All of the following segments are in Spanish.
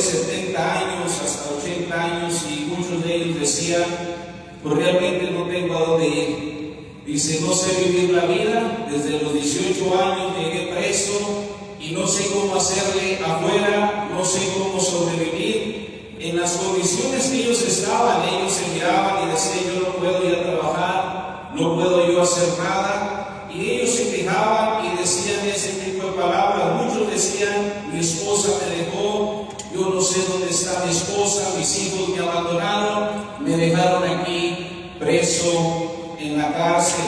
de 70 años hasta 80 años y muchos de ellos decían, pues realmente no tengo a dónde ir. Dice, no sé vivir la vida, desde los 18 años llegué preso y no sé cómo hacerle afuera, no sé cómo sobrevivir. En las condiciones que ellos estaban, ellos se miraban y decían, yo no puedo ir a trabajar, no puedo yo hacer nada. Y ellos se quejaban y decían ese tipo de palabras. Muchos decían, mi esposa me dejó, yo no sé dónde está mi esposa, mis hijos me abandonaron, me dejaron aquí preso en la cárcel.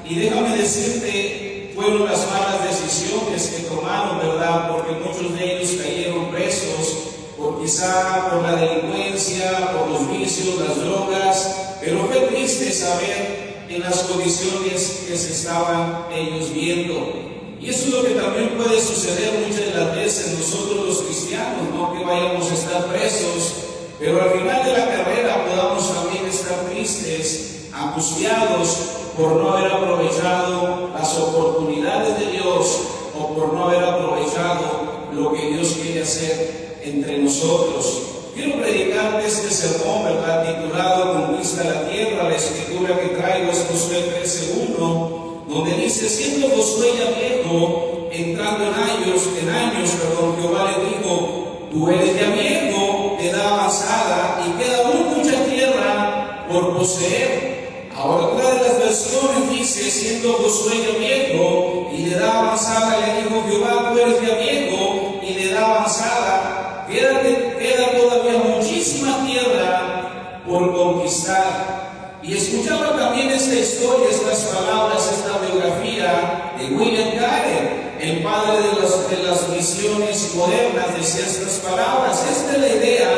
Y déjame decirte, fueron las malas decisiones que tomaron, ¿verdad? Porque muchos de ellos cayeron presos, quizá por la delincuencia, por los vicios, las drogas, pero fue triste saber en las condiciones que se estaban ellos viendo. Y eso es lo que también puede suceder muchas de las veces nosotros los cristianos, no que vayamos a estar presos, pero al final de la carrera podamos también estar tristes, angustiados por no haber aprovechado las oportunidades de Dios o por no haber aprovechado lo que Dios quiere hacer entre nosotros. Quiero predicarte este sermón, ¿verdad?, titulado Conquista la tierra. La escritura que traigo es Josué 13:1, donde dice, siendo Josué ya viejo, entrando en años, Jehová le dijo, tú eres ya viejo, de edad avanzada, y queda aún mucha tierra por poseer. Ahora, una de las versiones dice, siendo Josué ya viejo, y de edad avanzada, le dijo Jehová, tú eres ya viejo, y de edad avanzada, queda todavía muchísima tierra por conquistar. Y escuchaba también esta historia, estas palabras, esta biografía de William Carey, el padre de las misiones modernas, decía estas palabras. Esta es la idea,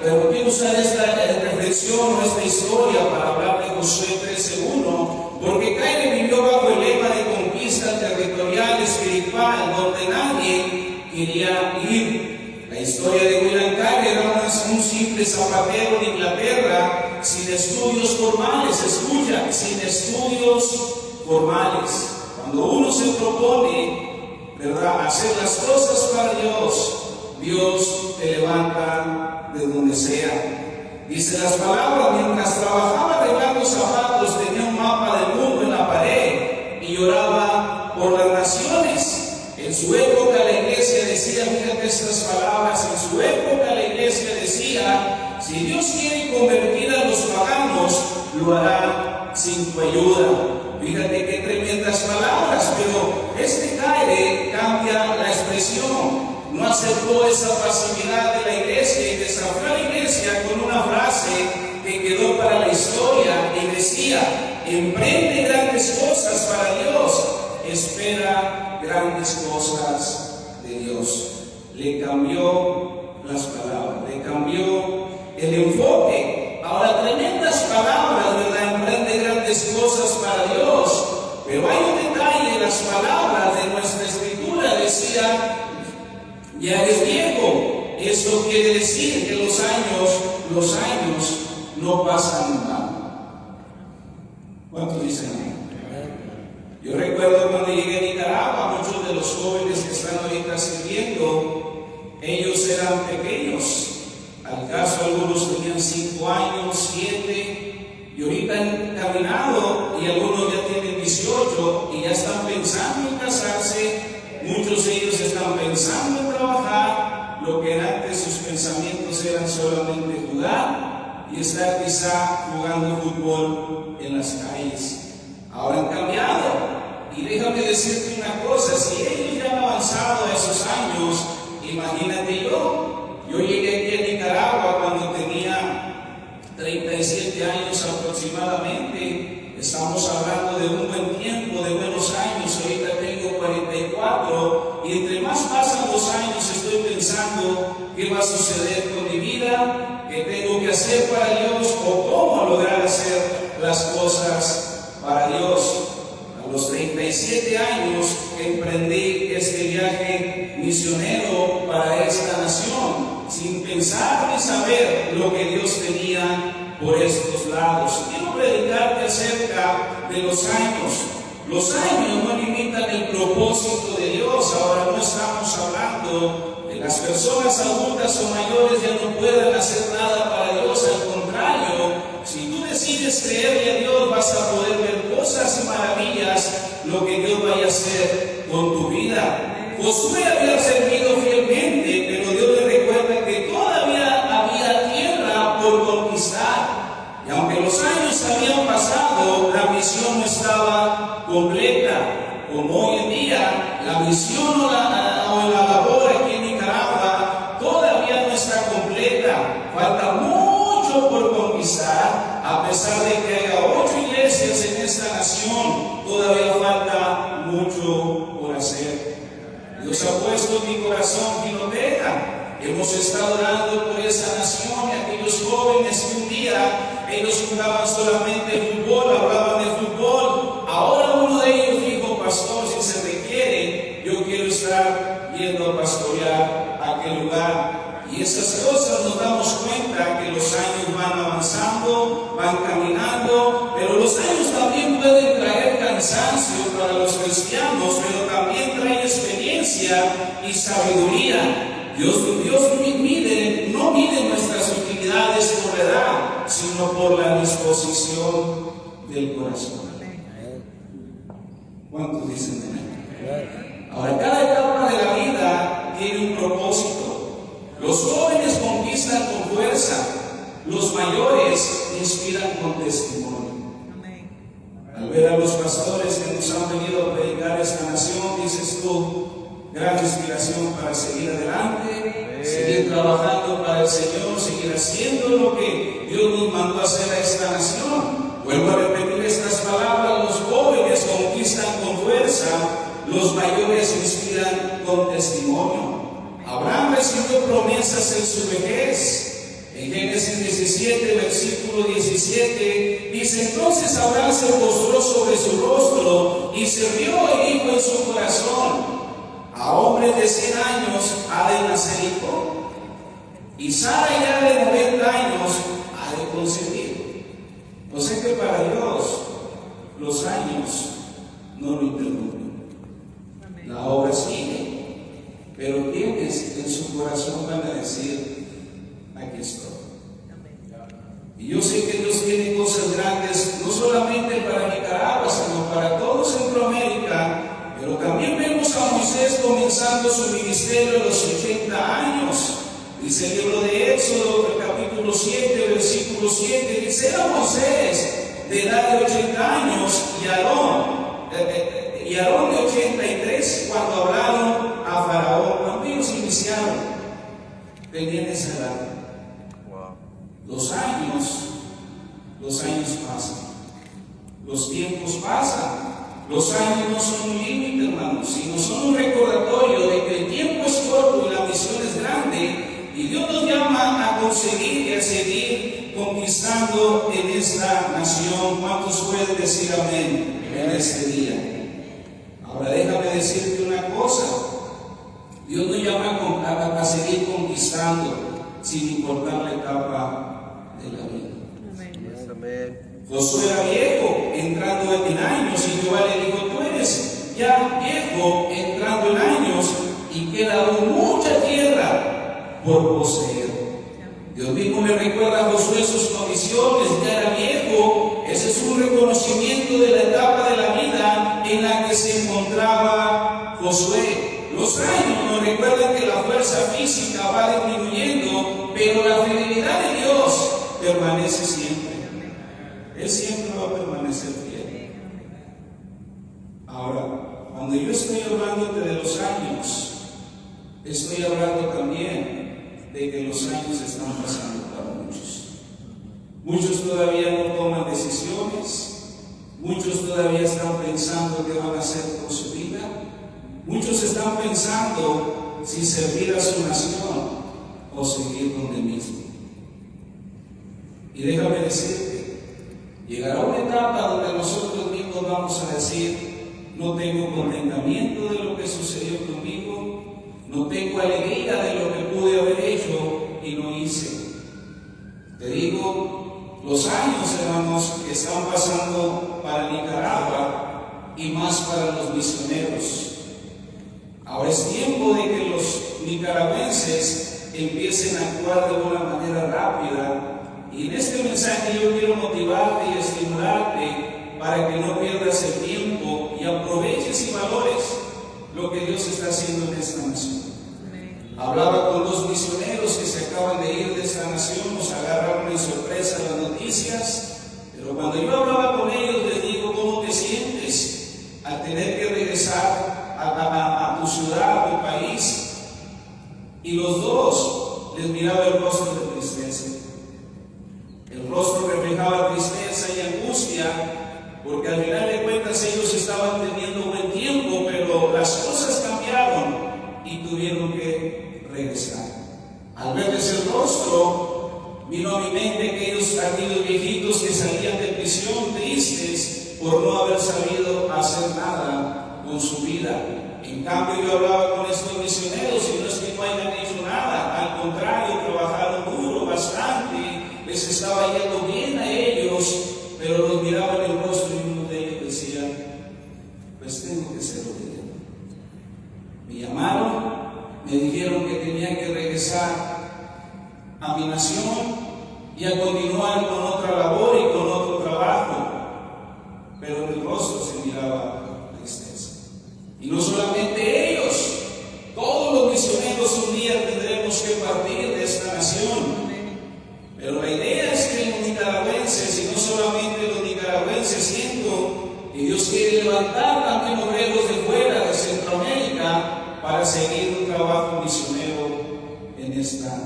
pero quiero usar esta reflexión o esta historia para hablar de Josué 13:1, porque Carey vivió bajo el lema de conquista territorial, espiritual, donde nadie quería ir. La historia de William Carey era un simple zapatero en Inglaterra, sin estudios formales. Escucha, sin estudios formales. Cuando uno se propone, ¿verdad?, hacer las cosas para Dios, Dios te levanta de donde sea. Dice las palabras, mientras trabajaba arreglando zapatos, tenía un mapa del mundo en la pared y lloraba por las naciones. En su época la iglesia decía, fíjate estas palabras, en su época la iglesia decía, si Dios quiere convertir a los paganos, lo hará sin tu ayuda. Fíjate qué tremendas palabras, pero este Carey cambia la expresión. No aceptó esa pasividad de la iglesia y desafió a la iglesia con una frase que quedó para la historia y decía, emprende grandes cosas para Dios, espera grandes cosas de Dios. Le cambió las palabras, le cambió el enfoque. Ahora, tremendas palabras, ¿verdad? Emprende grandes cosas para Dios, pero hay un detalle en las palabras de nuestra escritura. Decía, ya eres viejo. Eso quiere decir que los años no pasan en vano. ¿Cuántos dicen amén? Yo recuerdo cuando llegué a Nicaragua, muchos de los jóvenes que están ahorita sirviendo, ellos eran pequeños. Al caso, algunos tenían 5 años, 7, y ahorita han caminado, y algunos ya tienen 18 y ya están pensando en casarse. Muchos de ellos están pensando en trabajar, lo que antes sus pensamientos eran solamente jugar y estar quizá jugando fútbol en las calles. Ahora han cambiado. Y déjame decirte una cosa, si ellos ya han avanzado esos años, imagínate yo llegué aquí a Nicaragua cuando tenía 37 años aproximadamente. Estamos hablando de un buen tiempo, de buenos años. Ahorita tengo 44 y entre más pasan los años estoy pensando qué va a suceder con mi vida, qué tengo que hacer para Dios o cómo lograr hacer las cosas para Dios. A los 37 años emprendí este viaje misionero para esta nación, sin pensar ni saber lo que Dios tenía por estos lados. Quiero predicarte acerca de los años. Los años no limitan el propósito de Dios. Ahora no estamos hablando de que las personas adultas o mayores ya no puedan hacer nada para Dios. Al contrario, si tú decides creerle a Dios, vas a poder ver cosas y maravillas, lo que Dios vaya a hacer con tu vida. Josué había servido fielmente, pero Dios le recuerda que todavía había tierra por conquistar. Y aunque los años habían pasado, la misión no estaba completa. Como hoy en día, la misión o la labor aquí en Nicaragua todavía no está completa. Falta mucho por conquistar. A pesar de que haya 8 iglesias en esta nación, todavía falta mucho por hacer. Dios ha puesto en mi corazón Filomena. Hemos estado orando por esa nación y aquellos jóvenes que un día ellos jugaban solamente fútbol, hablaban de fútbol. Ahora uno de ellos dijo: pastor, si se requiere, yo quiero estar yendo a pastorear a aquel lugar. Y esas cosas nos damos cuenta que los años van avanzando, van caminando, pero los años también pueden traer cansancio para los cristianos, pero también trae experiencia y sabiduría. Dios no mide nuestras utilidades por la edad, sino por la disposición del corazón. ¿Cuántos dicen amén? Ahora, cada etapa de la vida tiene un propósito. Los jóvenes conquistan con fuerza, los mayores inspiran con testimonio. Al ver a los pastores que nos han venido a predicar esta nación, dices tú: gran inspiración para seguir adelante, seguir trabajando para el Señor, seguir haciendo lo que Dios nos mandó a hacer a esta nación. Vuelvo a repetir estas palabras: los jóvenes conquistan con fuerza, los mayores inspiran con testimonio. Abraham recibió promesas en su vejez. En Génesis 17, versículo 17, dice: entonces Abraham se postró sobre su rostro y se rió y dijo en su corazón: a hombres de 100 años ha de nacer hijo, y Sara ya de 90 años ha de concebir. O sea que para Dios los años no lo interrumpen. La obra sigue, pero quienes en su corazón van a decir: aquí estoy. Y yo sé que Dios tiene cosas grandes, no solamente para Nicaragua, sino para todo Centroamérica. Pero también vemos a Moisés comenzando su ministerio a los 80 años. Dice el libro de Éxodo, el capítulo 7, versículo 7, dice: era Moisés de edad de 80 años y Aarón de 83 cuando hablaron a Faraón. Cuando ellos iniciaron, tenían esa edad. Los años pasan, los tiempos pasan. Los años no son un límite, hermanos, sino son un recordatorio de que el tiempo es corto y la misión es grande, y Dios nos llama a conseguir y a seguir conquistando en esta nación. ¿Cuántos pueden decir amén en este día? Ahora déjame decirte una cosa: Dios nos llama a seguir conquistando sin importar la etapa de la vida. Amén. Josué era viejo, entrando en años, y Jehová le dijo: tú eres ya viejo, entrando en años, y queda aún mucha tierra por poseer. Dios mismo le recuerda a Josué sus condiciones: ya era viejo. Ese es un reconocimiento de la etapa de la vida en la que se encontraba Josué. Los años nos recuerdan que la fuerza física va disminuyendo, pero la fidelidad de Dios permanece siempre. Él siempre va a permanecer fiel. Ahora, cuando yo estoy hablándote de los años, estoy hablando también de que los años están pasando para muchos. Muchos todavía no toman decisiones. Muchos todavía están pensando qué van a hacer con su vida. Muchos están pensando si servir a su nación o seguir con el mismo. Y déjame decirte, llegará una etapa donde nosotros mismos vamos a decir: no tengo contentamiento de lo que sucedió conmigo, no tengo alegría de lo que pude haber hecho y no hice. Te digo, los años, hermanos, que están pasando para Nicaragua y más para los misioneros. Ahora es tiempo de que los nicaragüenses empiecen a actuar de una manera rápida. Y en este mensaje yo quiero motivarte y estimularte para que no pierdas el tiempo y aproveches y valores lo que Dios está haciendo en esta nación. Hablaba con dos misioneros que se acaban de ir de esta nación, nos agarraron de sorpresa las noticias, pero cuando yo hablaba con ellos les digo, ¿cómo te sientes al tener que regresar a tu ciudad, a tu país? Y los dos les miraba el rostro de tristeza. El rostro reflejaba tristeza y angustia, porque al final de cuentas ellos estaban teniendo buen tiempo, pero las cosas cambiaron y tuvieron que regresar. Al verles el rostro, vino a mi mente aquellos viejitos que salían de prisión tristes por no haber sabido hacer nada con su vida. En cambio, yo hablaba con estos misioneros y no es que no hayan hecho nada, al contrario, trabajaron duro, bastante, les estaba yendo bien a ellos, pero los miraba en el rostro y uno de ellos decía, pues tengo que ser obediente. Me llamaron, me dijeron que tenía que regresar a mi nación y a continuar con otra labor y con otro trabajo, pero en el rostro se miraba tristeza. Y no solamente ellos, todos los misioneros un día tendremos que partir de esta nación. Pero la idea es que los nicaragüenses, y no solamente los nicaragüenses, siento que Dios quiere levantar también obreros de fuera, de Centroamérica, para seguir un trabajo misionero en esta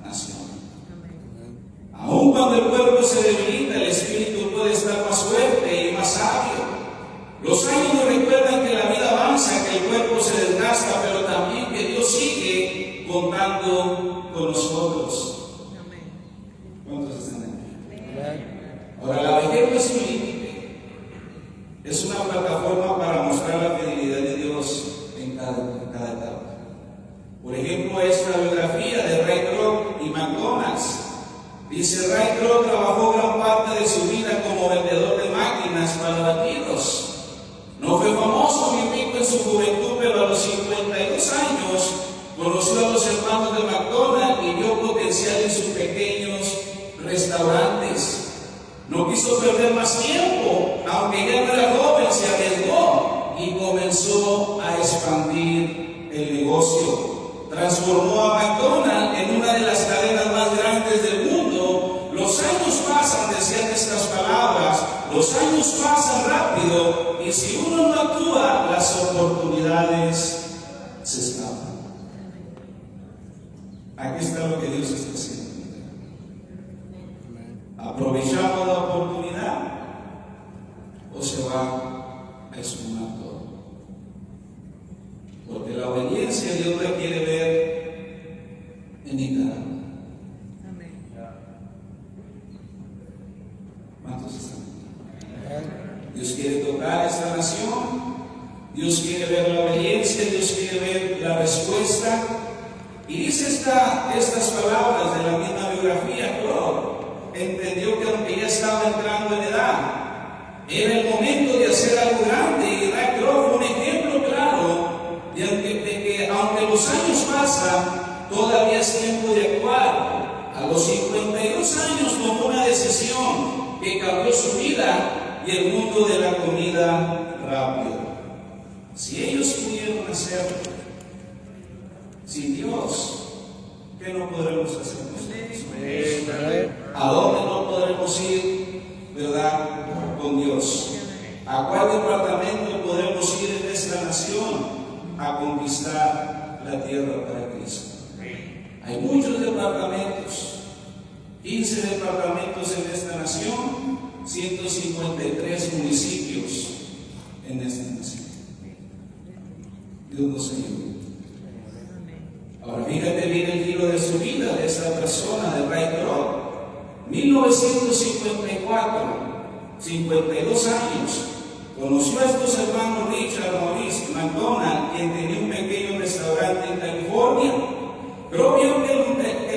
nación. Aun cuando el cuerpo se debilita, el espíritu puede estar más fuerte y más sabio. Los años nos recuerdan que la vida avanza, que el cuerpo se desgasta, pero también que Dios sigue contando con nosotros. ¿Cuántos están aquí? Ahora, la vejez no es un límite, es una plataforma para mostrar la fidelidad de Dios en cada etapa. Por ejemplo, esta biografía de Ray Kroc y McDonald's. Dice, Ray Kroc trabajó gran parte de su vida como vendedor de máquinas para batidos. No fue famoso ni rico en su juventud, pero a los 52 años conoció a los hermanos de McDonald's y vio potencial en sus pequeños restaurantes. No quiso perder más tiempo, aunque ya no era joven, se arriesgó y comenzó a expandir el negocio. Transformó a McDonald's en una de las cadenas más grandes del mundo. Los años pasan, decían estas palabras, los años pasan rápido y si uno no actúa, las oportunidades se escapan. Aquí está lo que Dios está haciendo. ¿Aprovechamos la oportunidad o se va a esfumar todo? Porque la obediencia Dios la quiere ver en Nicaragua. ¿Cuántos están? Dios quiere tocar esta nación, Dios quiere ver la obediencia, Dios quiere ver la respuesta. Y dice estas palabras de la misma biografía. Kroc entendió que aunque ya estaba entrando en edad, era el momento de hacer algo grande, y Ray Kroc fue un ejemplo claro de que aunque los años pasan, todavía es tiempo de actuar. A los 52 años tomó una decisión que cambió su vida y el mundo de la comida rápida. Si ellos pudieron hacerlo, sin Dios, ¿qué no podremos hacer nosotros? ¿A dónde no podremos ir, verdad, con Dios? ¿A cuál departamento podremos ir en esta nación a conquistar la tierra para Cristo? Hay muchos departamentos, 15 departamentos en esta nación, 153 municipios en esta nación. Dios nos ayude. Ahora fíjate bien el giro de su vida, de esta persona, de Ray Kroc. 1954, 52 años, conoció a estos hermanos Richard Maurice McDonald, quien tenía un pequeño restaurante en California. Pero vio que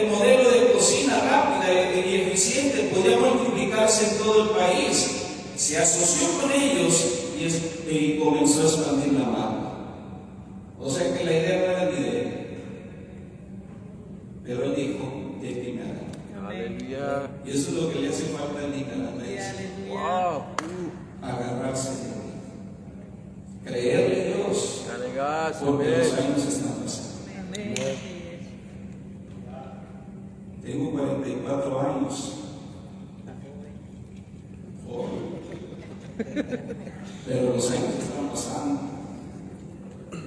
el modelo de cocina rápida y eficiente podía multiplicarse en todo el país. Se asoció con ellos y comenzó a expandir la marca. O sea que la idea no era ni de él, Pero él dijo, de ti me agarro. Aleluya. Y eso es lo que le hace falta al nicaragüense. Wow. Agarrarse de Dios. Creerle a Dios. Porque los años están pasando. Tengo 44 años. Pero los años están pasando.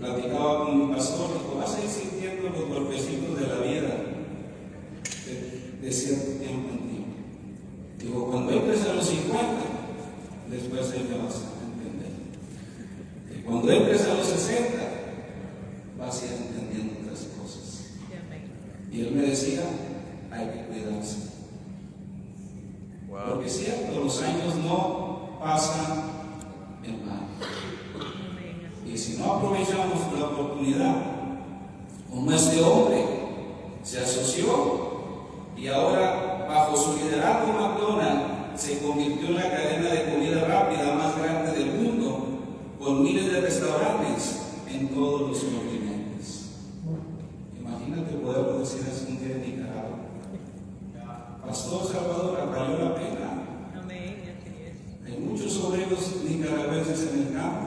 Platicaba con mi pastor, dijo, vas a ir sintiendo los golpecitos de la vida de cierto tiempo en tiempo. Digo, cuando entres a los 50, después ahí me vas a entender. Y cuando entres a los 60, vas a ir entendiendo otras cosas. Y él me decía, hay que cuidarse. Porque es cierto, los años no pasan en vano. Y si no aprovechamos la oportunidad, como este hombre se asoció y ahora bajo su liderazgo McDonald's se convirtió en la cadena de comida rápida más grande del mundo, con miles de restaurantes en todos los continentes. Imagínate poderlo decir así un día en Nicaragua. Pastor Salvador, valió la pena. Hay muchos obreros nicaragüenses en el campo.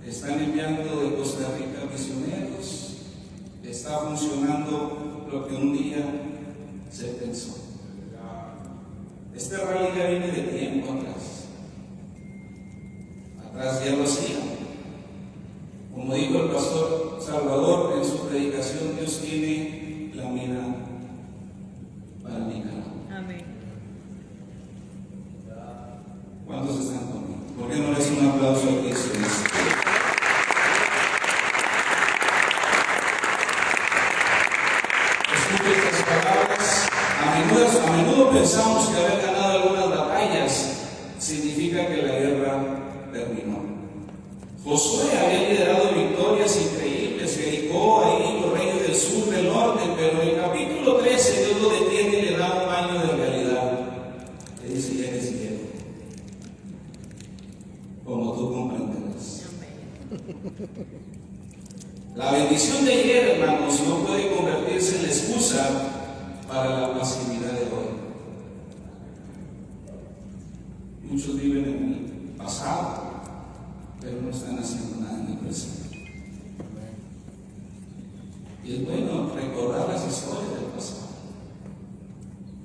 Están enviando de Costa Rica misioneros. Está funcionando lo que un día se pensó. Este rally ya viene de tiempo atrás. Atrás ya lo hacía. Como dijo el pastor Salvador en su predicación, Dios tiene la mirada para Nicaragua. Amén. ¿Cuántos están conmigo? ¿Por qué no les un aplauso a Cristo? Escuchen estas palabras. A menudo pensamos que haber ganado algunas batallas significa que la guerra terminó. Josué había liderado victorias increíbles, Jericó, ahí los reyes del sur, del norte, pero en el capítulo 13 Dios lo detiene y le da un baño de realidad. Le dice, ya eres viejo, como tú comprenderás. La bendición de ayer, hermanos, no puede convertirse en la excusa para la pasividad de hoy. Muchos viven en el pasado, pero no están haciendo nada en el presente. Y es bueno recordar las historias del pasado.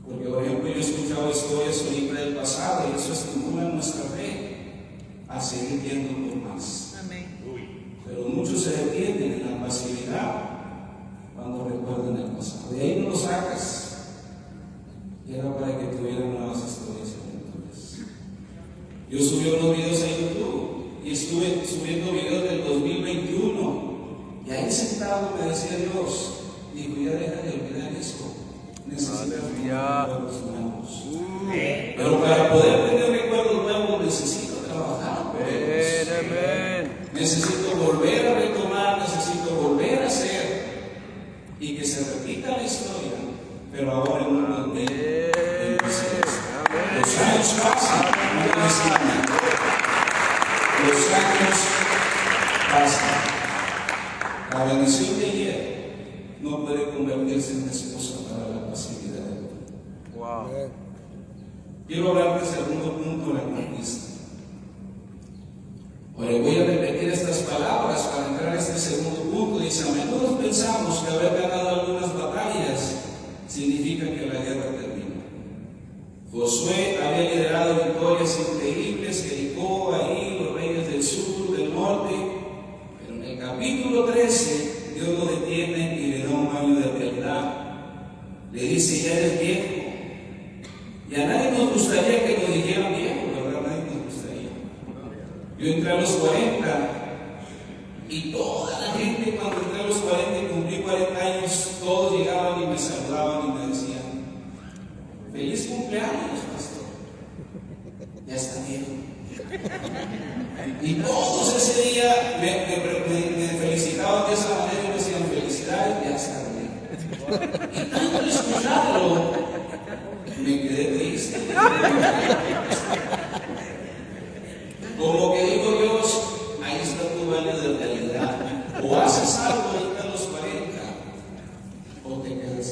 Porque, por ejemplo, yo he escuchado historias ahorita del pasado y eso estimula nuestra fe a seguir yendo por más. Amén. Pero muchos se detienen en la pasividad cuando recuerdan el pasado. De ahí no lo sacas. Y era para que tuvieran nuevas historias y aventuras. Yo subí unos videos a YouTube y estuve subiendo videos del 2021. Y ahí sentado me decía Dios, dijo, ya deja de olvidar eso. Necesitas recuerdos nuevos. Pero para poder tener recuerdos nuevos necesito trabajar por ellos. Necesito volver a retomar, necesito volver a hacer y que se repita la historia, pero ahora en un ambiente. Los años pasan, los años pasan. La bendición de ayer no puede convertirse en excusa para la pasividad de hoy. Wow. Quiero hablar del segundo punto, la conquista. Ahora voy a repetir estas palabras para entrar a este segundo punto. Dice, a menudo pensamos que haber ganado algunas batallas significa que la guerra termina. Josué había liderado victorias increíbles, Jericó, ahí, los reyes del sur, del norte, pero en el capítulo 13 Dios lo detiene y le da un baño de realidad. Le dice, ya eres viejo. Y a nadie nos gustaría que nos dijeran viejo, ¿verdad? Nadie nos gustaría. Yo entré a los 40 y toda la gente cuando entré a los 40 y cumplí 40 años, todos llegaban y me saludaban y me decían, feliz cumpleaños, pastor. Ya está viejo. Y todos ese día me felicitaban de esa manera y me decían, felicidades, ya está viejo. Y tanto escucharlo, me quedé triste. Como que digo Dios, ahí está tu baño de realidad. O haces algo ahorita a los 40, o te quedas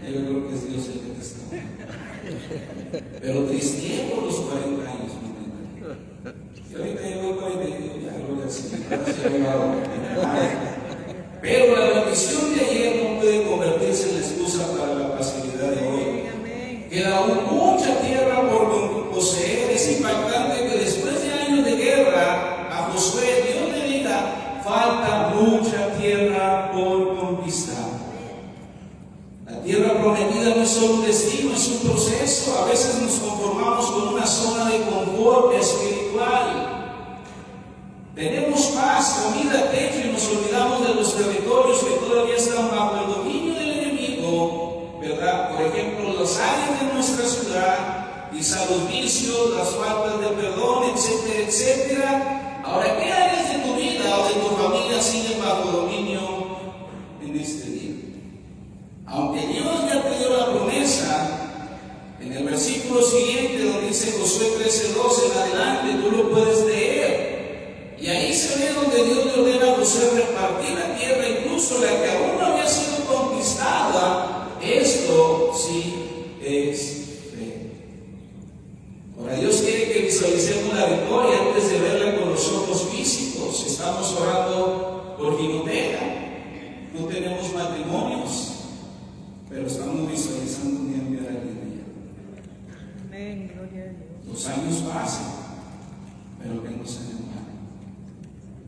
Yo creo que es Dios el que te está hablando. Pero tristeé por los 40 años, y ahorita llevo 40 y digo, ya gloria al Señor, ahora sí voy a orar. Pero la bendición de ayer no puede convertirse en la excusa para la facilidad de hoy. Queda aún mucha tierra por poseer. Es impactante que después de años de guerra, a Josué Dios le diga, falta mucha tierra por conquistar. La tierra prometida no es solo un destino, es un proceso. A veces nos conformamos con una zona de confort espiritual. Tenemos paz, comida, techo y nos olvidamos de los territorios que todavía están bajo el dominio del enemigo, ¿verdad? Por ejemplo, las áreas de nuestra ciudad, quizá los vicios, las faltas de perdón, etcétera, etcétera. Ahora, ¿qué áreas de tu vida o de tu familia siguen bajo dominio en este día? Aunque Dios ya te dio la promesa, en el versículo siguiente, donde dice Josué 13:2 en adelante, tú lo puedes leer. Y ahí se ve donde Dios le ordena a Josué repartir la tierra, incluso la que aún no había sido conquistada. Esto sí es fe. Ahora, Dios quiere que visualicemos la victoria antes de verla con los ojos físicos. Estamos orando por Timoteo. No tenemos matrimonios, pero estamos visualizando un día enviar a alguien allá. Amén, gloria a Dios. Los años pasan, pero que no se den.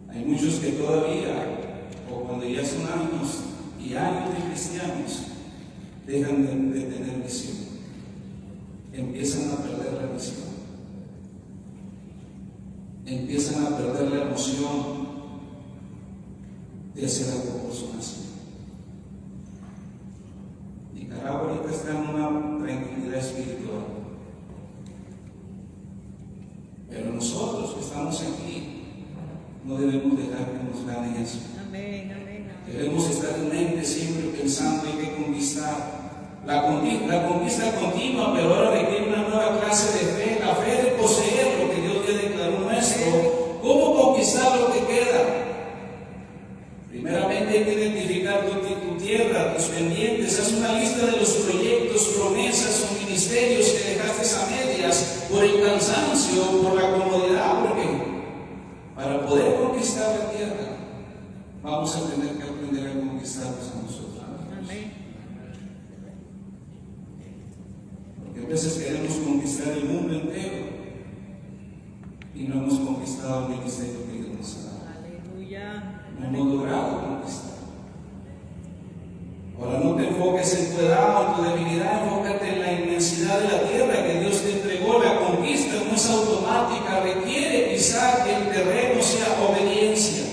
Hay muchos que todavía, o cuando ya son años y años de cristianos, dejan de tener visión. Empiezan a perder la visión. Empiezan a perder la emoción de hacer algo por su nación. Nicaragua ahorita está en una tranquilidad espiritual. Pero nosotros que estamos aquí, no debemos dejar que nos gane eso. Amén, amén, amén. Debemos estar en mente siempre pensando hay que conquistar. La conquista continua, pero ahora requiere una nueva clase de fe, la fe de poseer lo que Dios ya declaró nuestro. ¿Cómo conquistar lo que queda? Primeramente hay que identificar tu tierra, tus pendientes. Haz una lista de los proyectos, promesas o ministerios que dejaste a medias por el cansancio, por la comodidad, porque para poder conquistar la tierra, vamos a tener que aprender a conquistarnos a nosotros. Amén. Porque a veces queremos conquistar el mundo entero y no hemos conquistado el ministerio que Dios nos ha dado. Aleluya. No hemos logrado conquistar. Ahora no te enfoques en tu edad o en tu debilidad, enfócate en la inmensidad de la tierra que Dios te entregó. La conquista no es automática, requiere quizá que el terreno sea obediencia.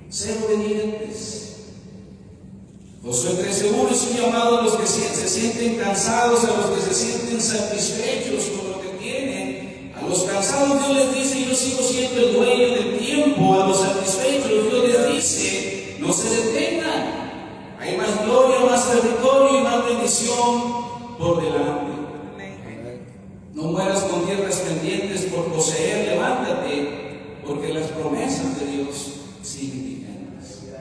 Ser obedientes. Josué 13:1 es un llamado a los que se sienten cansados, a los que se sienten satisfechos con lo que tienen. A los cansados Dios les dice, yo sigo siendo el dueño del tiempo. A los satisfechos Dios les dice, no se detengan. Hay más gloria, más territorio y más bendición por delante. No mueras con tierras pendientes por poseer, levántate, porque las promesas de Dios siguen vigentes.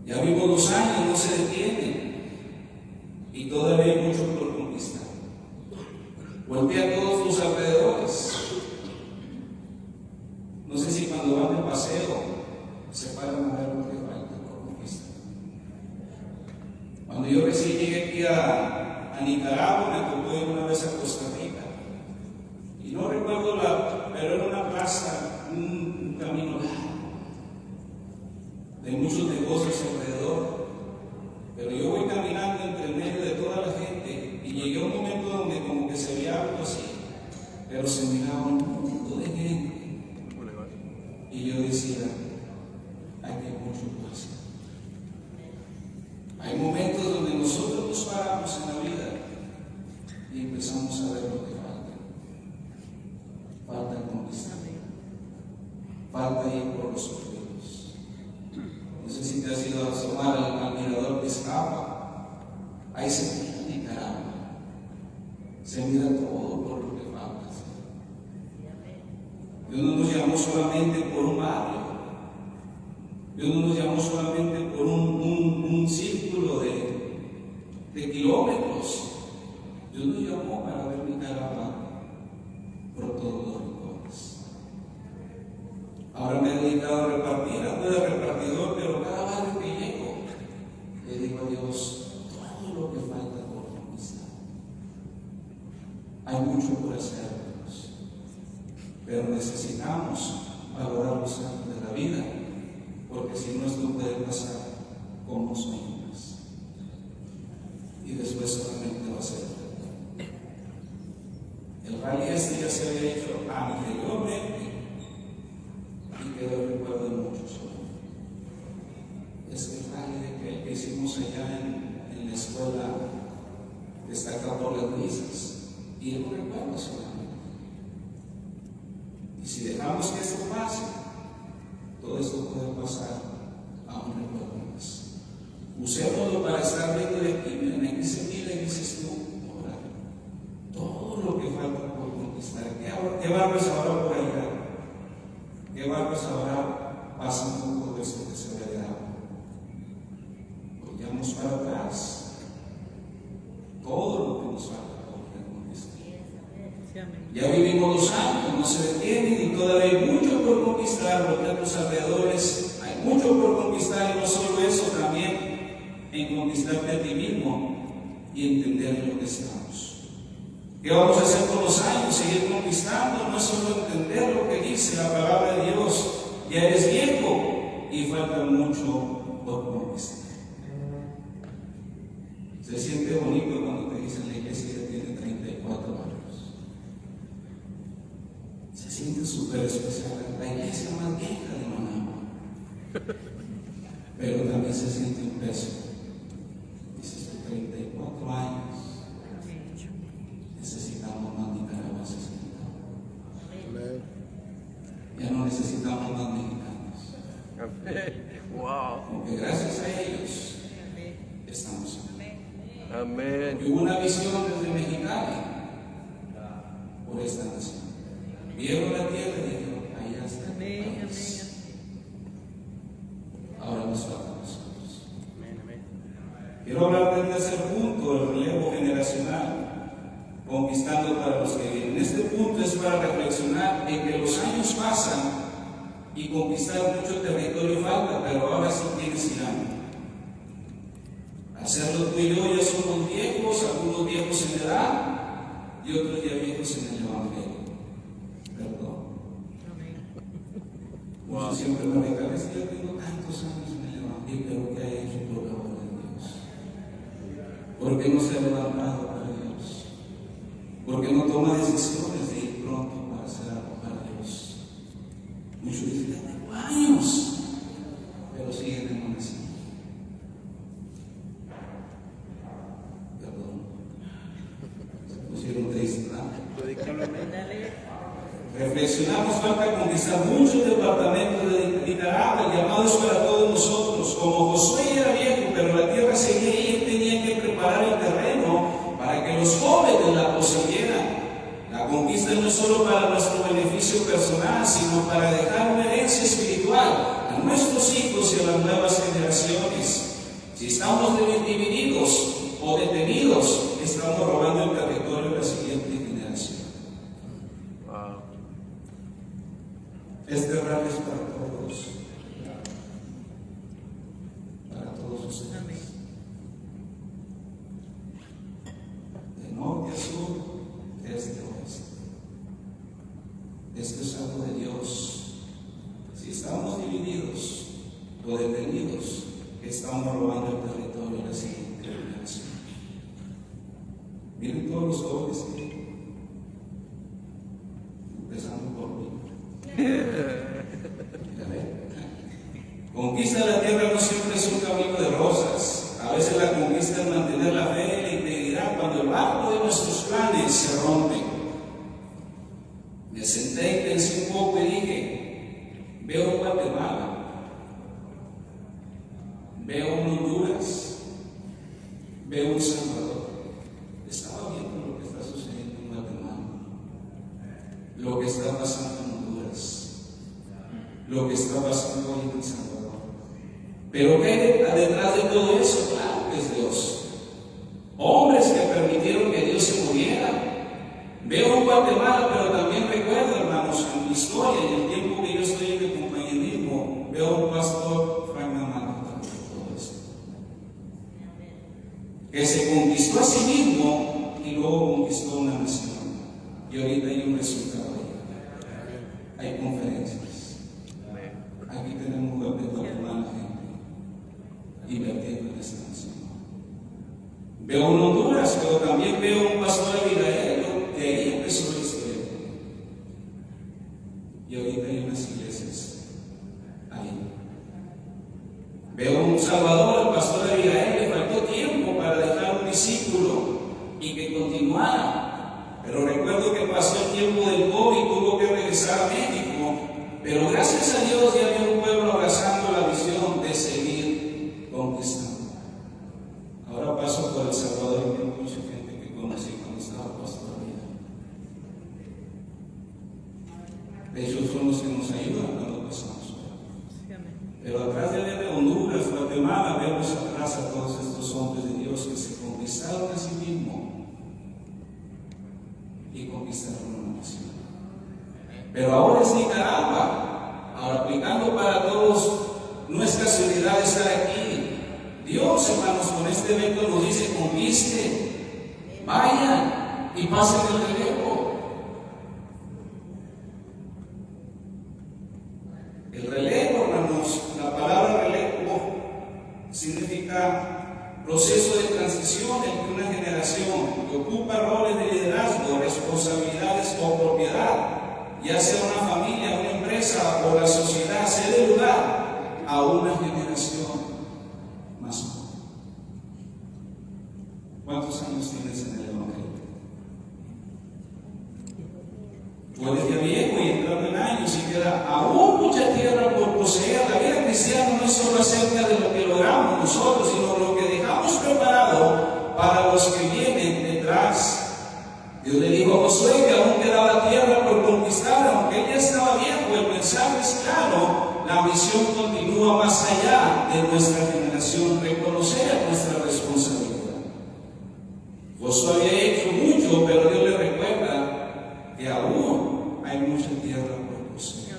Ya vimos los años, no se detienen, y todavía hay mucho por conquistar. Voltea a todos tus alrededores. No sé si cuando van de paseo se paran a ver lo que falta por conquistar. Cuando yo recién llegué aquí a Nicaragua, me tocó ir una vez a Costa Rica. Y no recuerdo pero era una plaza, un camino largo, de muchos negocios alrededor. Pero yo voy caminando entre el medio de toda la gente y llegué a un momento donde como que se veía algo así, pero se miraba un mundo de gente. Y yo decía, hay que mucho por hacer. Hay momentos donde nosotros nos paramos en la vida y empezamos a ver lo que falta. Falta conquistar. Falta ir por los objetivos. No sé si te has ido a asomar al mirador de Escapa. Ahí se mira Nicaragua. Se mira todo por lo que falta. Dios no nos llamó solamente por un barrio. Dios no nos llamó solamente por un círculo de de kilómetros. Dios nos llamó para ver Nicaragua por todos los rincones. Ahora me he dedicado a repartir, ando de repartidor, pero cada barrio que llego, le digo a Dios todo lo que falta por conquistar. Hay mucho por hacer, Dios, pero necesitamos valorar los años de la vida, porque si no, esto puede pasar como sueños. Y después solamente va a ser. El rally este ya se había hecho anteriormente y quedó el recuerdo de muchos. Es el rally que hicimos allá en la escuela que está acá por las brisas, y el recuerdo solamente. Y si dejamos que esto pase, todo esto puede pasar a un recuerdo más. Usémoslo para estar viendo de aquí. Miren, aquí se mira y dices tú, ahora, todo lo que falta por conquistar. ¿Qué barrios ahora por allá? ¿Qué barrios ahora pasan con todo esto que se ve de agua? Volvamos para atrás. Todo lo que nos falta por conquistar. Ya vivimos 2 años, no se detienen y todavía hay mucho por conquistar. Porque a tus alrededores hay mucho por conquistar, y no solo eso, también en conquistarte a ti mismo y entender lo que estamos. ¿Qué vamos a hacer con los años? Seguir conquistando, no es solo entender lo que dice la palabra de Dios. Ya eres viejo y falta mucho por conquistar. Se siente bonito cuando te dicen la iglesia ya tiene 34 años. Se siente súper especial, la iglesia más vieja de Managua. Pero también se siente un peso. Dices, 34 años. Necesitamos más Nicaragua, ya no necesitamos más mexicanos. Wow. Porque gracias a ellos estamos aquí. Amén. Hubo una visión desde Mexicali por esta nación. Vieron la tierra y dijeron, allá está el país. Ahora nos falta a nosotros. Quiero hablar del tercer punto, el relevo generacional, conquistando para los que vienen. Este punto es para reflexionar en que los años pasan y conquistar mucho territorio falta, pero ahora sí tienes irán. Hacerlo tú y yo ya somos viejos, algunos viejos en edad y otros ya viejos en el Evangelio. Perdón. Muchos siempre me regalan, es que yo tengo tantos años en el Evangelio, pero ¿qué ha hecho por la obra de Dios? ¿Por qué no se ha levantado para Dios? ¿Por qué no toma decisiones de ir pronto para hacer algo para Dios? Muchos dicen, ya tengo años, pero siguen en una esquina. Reflexionamos, falta conquistar muchos departamentos de Nicaragua. El llamado es para todos nosotros. Como Josué era viejo, pero la tierra seguía ahí, él tenía que preparar el terreno para que los jóvenes la poseyeran. La conquista no es solo para nuestro beneficio personal, sino para dejar una herencia espiritual a nuestros hijos y a las nuevas generaciones. Si estamos divididos o detenidos, estamos robando el territorio de la siguiente generación. Wow. Este rally es para todos. Para todos ustedes. De norte a sur, de este a oeste. Esto es algo de Dios. Si estamos divididos o detenidos, estamos robando el territorio de la siguiente generación. Miren todos los jóvenes que empezando por mí. Conquista la tierra no siempre es un camino de rosas. A veces la conquista es mantener la fe y la integridad cuando el barco de nuestros planes se rompe. Me senté y pensé un poco y dije, veo Guatemala, veo Honduras, veo El Salvador. Estaba viendo lo que está sucediendo en Guatemala, lo que está pasando en Honduras, lo que está pasando hoy en El Salvador. Pero ¿qué hay detrás de todo eso? Claro que es Dios. Guatemala, pero también recuerdo, hermanos, en mi historia, en el tiempo que yo estoy en el compañerismo, veo a un pastor fragmentado también todo esto, que se conquistó a sí mismo y luego conquistó una nación. Y ahorita hay un resultado ahí. Hay conferencias. Aquí tenemos Guatemala, gente, invirtiendo en esta nación. Veo un Honduras, pero también veo un pastor Abigail. De ahí empezó la historia. Y ahorita hay unas iglesias ahí. Veo un Salvador, el pastor Abigail, le faltó tiempo para dejar un discípulo y que continuara. Pero recuerdo que pasó el tiempo del COVID, tuvo que regresar a México. Pero gracias a Dios ya había un pueblo abrazando la visión de seguir conquistando. Ahora paso por El Salvador y tengo mucha gente que conocí cuando estaba pastor. Ellos son los que nos ayudan cuando pasamos. Pero atrás de Honduras, Guatemala, vemos atrás a todos estos hombres de Dios que se conquistaron a sí mismos y conquistaron una nación. Pero ahora es Nicaragua. Ahora, aplicando para todos, no es casualidad estar aquí. Dios, hermanos, con este evento nos dice: conquiste, vayan y pasen el relevo. El relevo, hermanos, la palabra relevo significa proceso de transición entre una generación que ocupa roles de liderazgo, responsabilidades o propiedad, ya sea una familia, una empresa o la sociedad, se dé lugar a una generación más joven. ¿Cuántos años tienes en el Evangelio? Puedes ya viejo y entrando en años y queda aún mucha tierra por poseer. La vida cristiana no es solo acerca de lo que logramos nosotros, sino lo que dejamos preparado para los que vienen detrás. Dios le dijo a Josué que aún quedaba tierra por conquistar, aunque él ya estaba viejo. El mensaje es claro: la misión continúa más allá de nuestra generación, reconocer nuestra responsabilidad. Josué había hecho mucho, pero Dios le recuerda que aún hay mucha tierra por poseer.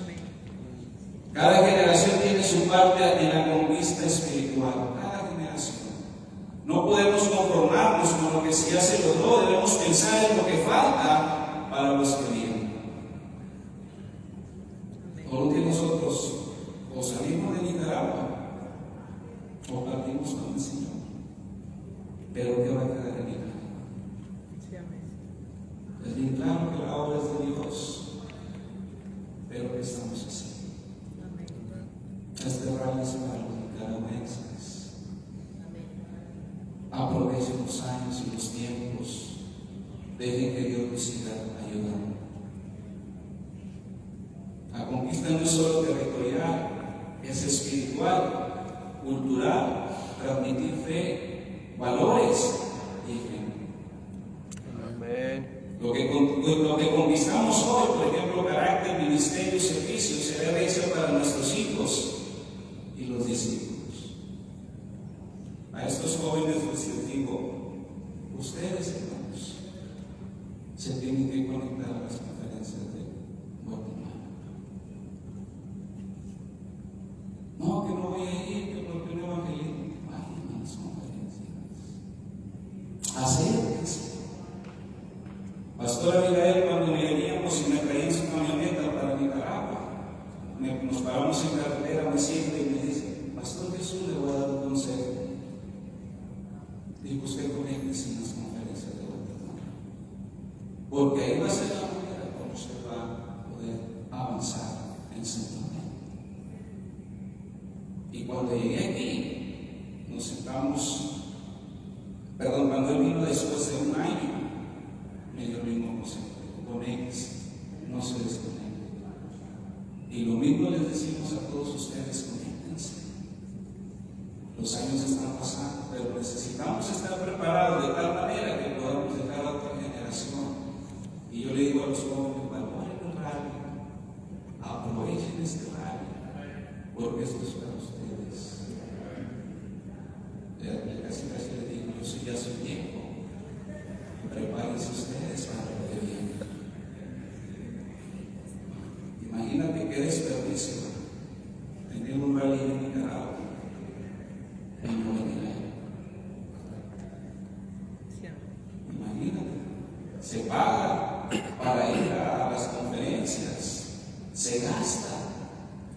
Cada generación tiene su parte en la conquista espiritual. Cada generación. No podemos conformarnos con lo que ya se logró. Debemos pensar en lo que falta para los que vienen. Todos que nosotros o salimos de Nicaragua o partimos con el Señor. Pero ¿qué va a quedar en Nicaragua? Es bien claro que la obra es de Dios, pero ¿qué estamos haciendo? Este rally es para los nicaragüenses. Aprovechen los años y los tiempos. Dejen que Dios les siga ayudando. La conquista no es solo territorial, es espiritual, cultural, transmitir fe, valores y ejemplo. Amén. Lo que conquistamos hoy, por ejemplo, carácter, ministerio y servicio, será herencia para nuestros hijos y los discípulos. A estos jóvenes les digo: ustedes, hermanos, se tienen que conectar a las conferencias de Guatemala. No, que no voy a ir, que porque no evangelismo. Vayan a las conferencias. Acérquense. Pastor Abigail, cuando veníamos y me traía en su camioneta para Nicaragua, nos paramos en carretera, me siente y me dice: Pastor Jesús, le voy a dar un consejo. Dijo: usted conéctese en las conferencias de Guatemala, porque ahí va a ser la manera como usted va a poder avanzar en Centroamérica. Y cuando llegué aquí, nos sentamos, cuando él vino después de un año, me dio el mismo consejo: conéctense, no se desconecten. Y lo mismo les decimos a todos ustedes: conéctense. Los años están pasando, pero necesitamos estar preparados de tal manera que podamos dejar a otra generación. Y yo le digo a los jóvenes: valoren el radio, aprovechen este radio, porque esto es para ustedes. Casi le digo: yo ya soy viejo, prepárense ustedes para lo que viene. se paga para ir a las conferencias, se gasta.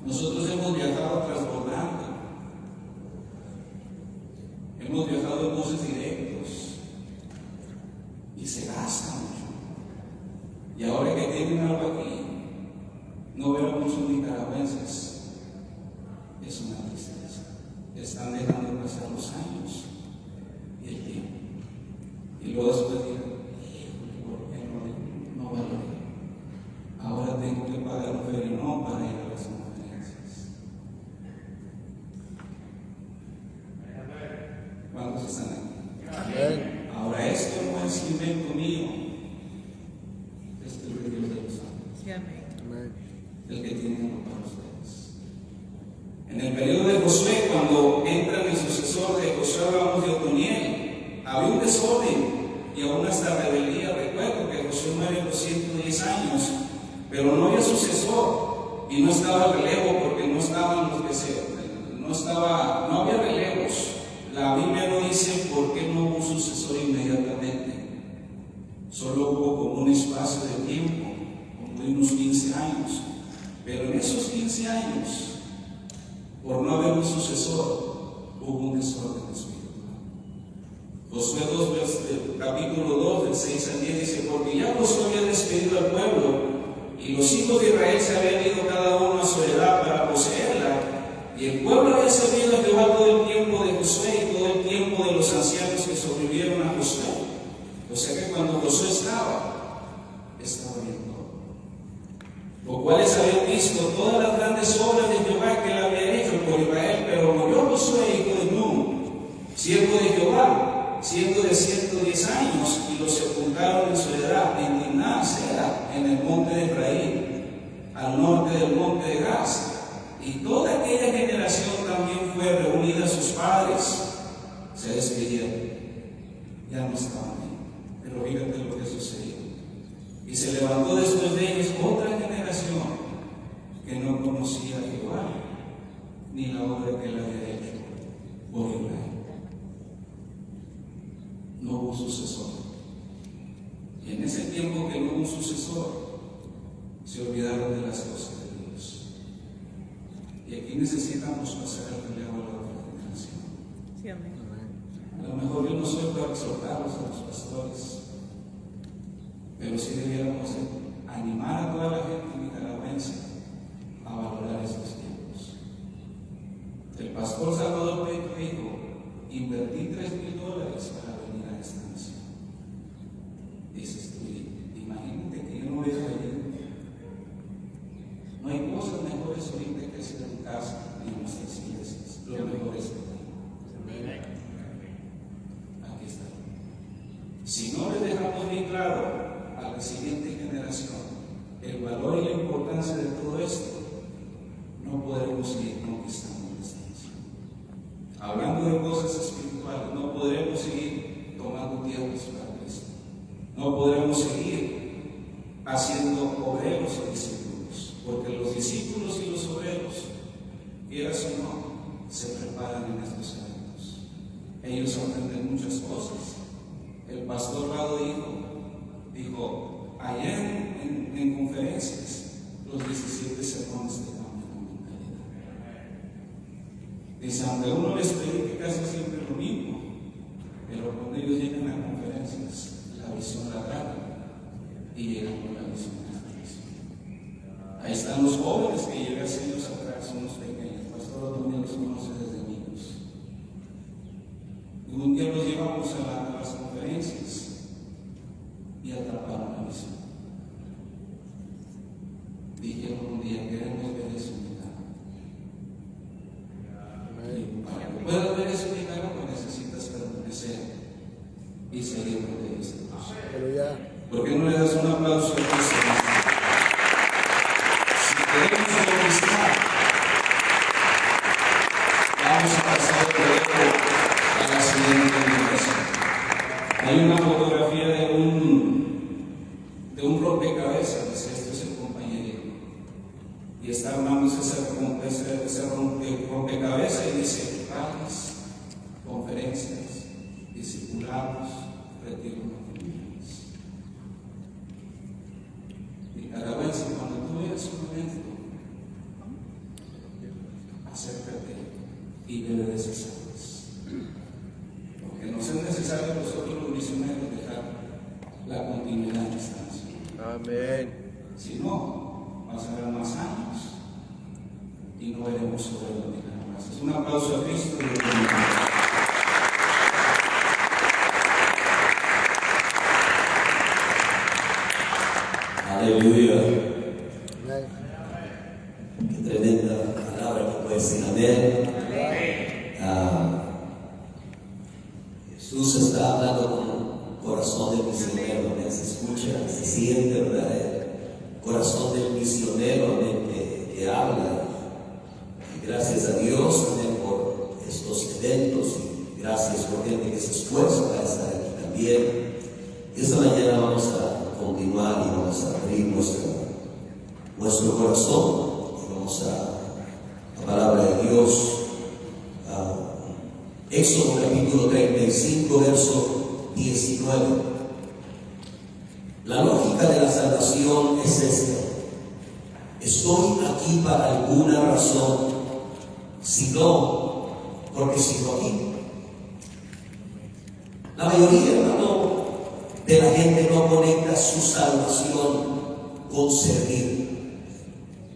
Nosotros hemos viajado transbordando, hemos viajado en buses directos y se gasta mucho. Y ahora que tienen algo aquí, no ver a muchos nicaragüenses es una tristeza. Están dejando pasar los años y el tiempo. Y luego después dirán, ¿por qué no valoré? Ahora tengo que pagar un ferenón para ir a las conferencias. ¿Cuántos están aquí? Amén. Ahora esto no es invento mío. Esto es de Dios de los ángeles, Sí, amén. Amén. el que tiene algo para ustedes. En el periodo de Josué, cuando entra el sucesor de Josué, hablamos de Otoniel, había un desorden y aún hasta rebeldía. Recuerdo que Josué muere a los 110 años, pero no había sucesor y no estaba el relevo porque no estaban los que no había relevos. La Biblia no dice por qué no hubo un sucesor inmediatamente. Solo hubo como un espacio de tiempo, como de unos 15 años. Pero en esos 15 años, por no haber un sucesor, hubo un desorden espiritual. Josué 2, capítulo 2, del 6 al 10 dice: porque ya Josué había despedido al pueblo, y los hijos de Israel se habían ido cada uno a su heredad para poseerla, y el pueblo había servido a Jehová todo el tiempo de Josué y todo el tiempo de los ancianos que sobrevivieron a Josué. O sea que cuando Josué estaba bien todo. Los cuales habían visto todas las grandes obras de Jehová que él había hecho por Israel, pero murió Josué, hijo de Nun, siervo de Jehová, siendo de 110 años, y lo sepultaron en su edad en Timnat-Sera, en el monte de Efraín, al norte del monte de Gaz. Y toda aquella generación también fue reunida a sus padres, se despidieron, ya no estaban ahí. Pero fíjate lo que sucedió. Y se levantó después de ellos otra generación que no conocía a Jehová, ni la obra que él había hecho por Israel. No hubo sucesor. Y en ese tiempo que no hubo un sucesor, se olvidaron de las cosas de Dios. Y aquí necesitamos pasar el relevo a la otra generación. Sí, amén. A lo mejor yo no soy para exhortarlos a los pastores, pero sí debiéramos animar a toda la gente nicaragüense a valorar estos tiempos. El pastor Salvador Peña dijo: invertí $3,000 para venir a esta nación. Dices tú, imagínate que yo no hubiera venido. No hay cosas mejores ahorita que hacer en casa ni en nuestras iglesias. Lo mejor es que aquí está. Si no le dejamos bien claro a la siguiente generación el valor y la importancia de todo esto, no podremos seguir conquistando esta nación. Hablando de cosas espirituales, no podremos seguir tomando tierras para Cristo. No podremos seguir haciendo obreros o discípulos, porque los discípulos y los obreros, quieras o no, se preparan en estos eventos. Ellos aprenden muchas cosas. El pastor Rado dijo allá en conferencias, los 17 sermones que cambian la mentalidad. Dice, aunque uno les predique casi siempre lo mismo, pero cuando ellos llegan a conferencias, la visión la agarran y llegan con la visión de la visión. Ahí están los jóvenes que llegan años atrás, son los pequeños. El pastor también los conoce desde niños. Y un día los llevamos a las conferencias y atraparon la visión. Dijeron un día: queremos ver eso en Nicaragua. Para que puedas ver eso en Nicaragua necesitas permanecer y seguir de esto. ¿Por qué no le das un aplauso a Cristo? Si queremos conquistar, vamos a pasar a la siguiente generación. Hay una fotografía de un rompecabezas, dice, esto es el compañerismo, y está armándose ese rompecabezas y dice: rallies, conferencias, discipulados, retiros matrimoniales. Amén. Si no, pasarán más años y no veremos sobre lo que más. Un aplauso a Cristo. Aleluya. Qué tremenda palabra que puede decir. Amén. Jesús está hablando con un corazón del misionero. Amén. Se escucha, se siente, ¿verdad? El corazón del misionero, amén, que habla. Y gracias a Dios, amén, por estos eventos. Y gracias por gente que se esfuerza para estar aquí también. Y esta mañana vamos a continuar y vamos a abrir nuestro corazón y vamos a la palabra de Dios. Éxodo capítulo 35, verso 19. La lógica de la salvación es esta: estoy aquí para alguna razón, si no, porque sigo aquí. La mayoría, hermano, de la gente no conecta su salvación con servir.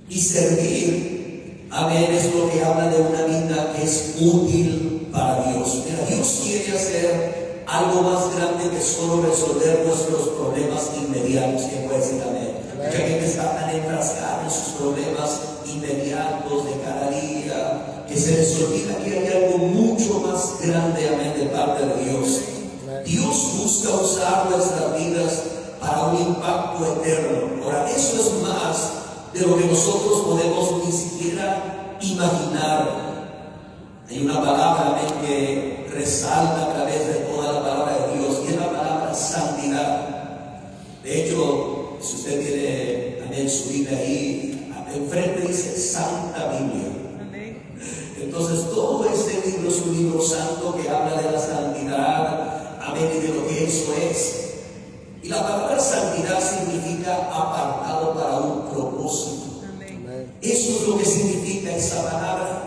Y servir, amén, es lo que habla de una vida que es útil para Dios. Mira, Dios quiere hacer algo más grande que solo resolver nuestros problemas inmediatos. ¿Quién puede decir amén? Mucha gente está tan enfrascada en sus problemas inmediatos de cada día que se les olvida que hay algo mucho más grande, amén, de parte de Dios. Dios busca usar nuestras vidas para un impacto eterno. Ahora, eso es más de lo que nosotros podemos ni siquiera imaginar. Hay una palabra, amén, que resalta a través de toda la palabra de Dios, y es la palabra santidad. De hecho, si usted tiene, amén, su Biblia ahí, enfrente dice Santa Biblia. Entonces, todo este libro es un libro santo que habla de la santidad, amén, y de lo que eso es. Y la palabra santidad significa apartado para un propósito. Amén. Eso es lo que significa esa palabra.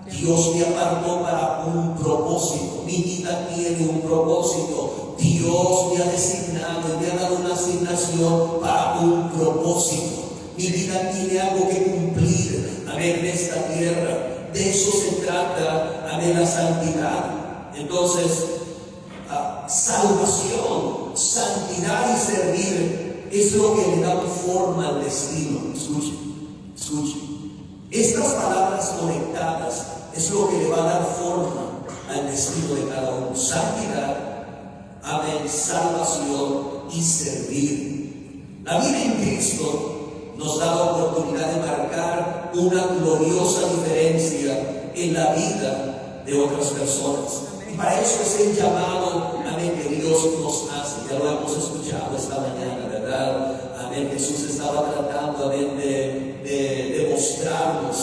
Dios me apartó para un propósito. Mi vida tiene un propósito. Dios me ha designado y me ha dado una asignación para un propósito. Mi vida tiene algo que cumplir, amén, en esta tierra. De eso se trata, amén, la santidad. Entonces, salvación, santidad y servir es lo que le da forma al destino. Escuchen. Estas palabras conectadas es lo que le va a dar forma al destino de cada uno. Santidad, amén, salvación y servir. La vida en Cristo nos da la oportunidad de marcar una gloriosa diferencia en la vida de otras personas. Y para eso es el llamado, amén, que Dios nos hace. Ya lo hemos escuchado esta mañana, ¿verdad? Amén. Jesús estaba tratando, amén, de mostrarnos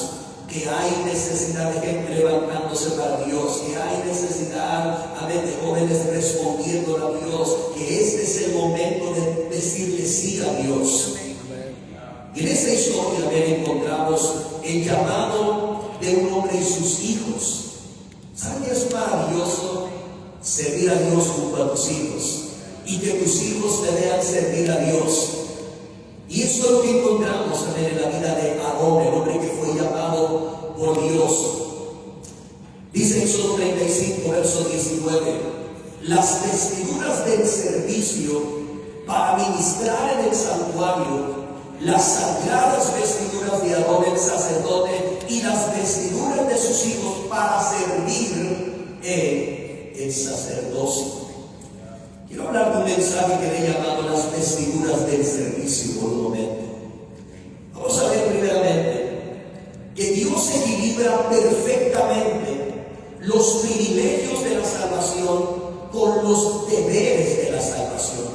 que hay necesidad de gente levantándose para Dios, que hay necesidad, amén, de jóvenes respondiendo a Dios, que este es el momento de decirle sí a Dios. Y en esta historia, amén, encontramos el llamado de un hombre y sus hijos. ¿Saben qué es maravilloso? Servir a Dios junto a tus hijos y que tus hijos te vean servir a Dios. Y eso es lo que encontramos también en la vida de Aarón, el hombre que fue llamado por Dios. Dice Éxodo 35, verso 19: las vestiduras del servicio para ministrar en el santuario, las sagradas vestiduras de Aarón el sacerdote y las vestiduras de sus hijos para servir en el sacerdocio. Quiero hablar de un mensaje que le he llamado las vestiduras del servicio por un momento. Vamos a ver primeramente que Dios equilibra perfectamente los privilegios de la salvación con los deberes de la salvación.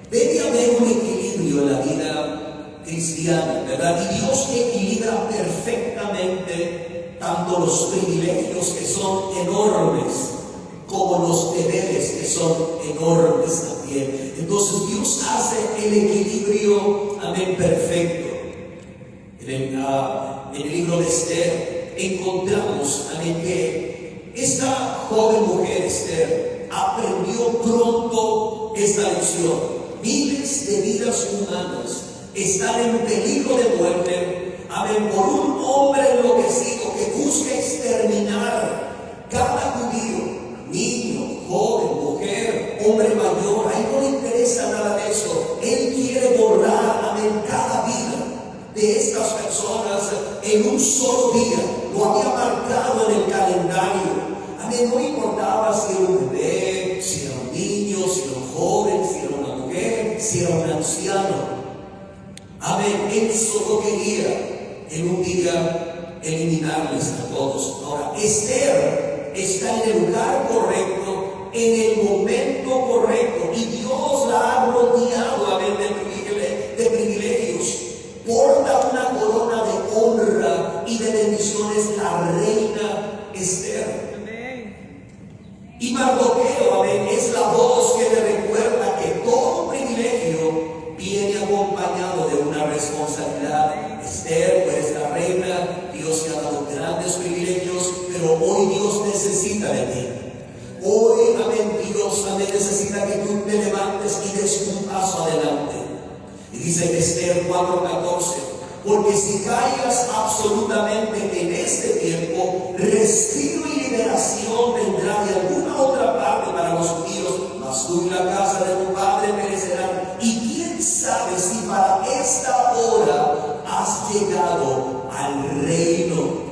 Debe haber un equilibrio en la vida cristiana, ¿verdad? Y Dios equilibra perfectamente tanto los privilegios que son enormes como los deberes que son enormes también. Entonces Dios hace el equilibrio, amén, perfecto. En el libro de Esther encontramos, amén, que esta joven mujer Esther aprendió pronto esta lección. miles de vidas humanas están en peligro de muerte, amén, por un hombre enloquecido que busca exterminar cada judío, niño, joven, mujer, hombre mayor. A él no le interesa nada de eso. Él quiere borrar, amén, cada vida de estas personas en un solo día. Lo había marcado en el calendario. Amén, no importaba si era un bebé, si era un niño, si era un joven, si era una mujer, si era un anciano. Amén, él solo quería en un día eliminarles a todos. Ahora, Esther está en el lugar correcto, en el momento correcto, y Dios la ha rodeado, amén, de privilegios. Porta una corona de honra y de bendiciones la reina Esther. Y Mardoqueo, amén, es la voz que le recuerda que todo privilegio viene acompañado de una responsabilidad. Esther, tú eres la reina, Dios te ha dado grandes privilegios, pero hoy Dios necesita de ti. Hoy, amén, Dios, amén, necesita que tú te levantes y des un paso adelante. Y dice Esther 4:14, porque si callas absolutamente en este tiempo, respiro y liberación vendrá de alguna otra parte para los judíos, mas tú y la casa de tu padre perecerán. Y quién sabe si para esta hora has llegado al reino.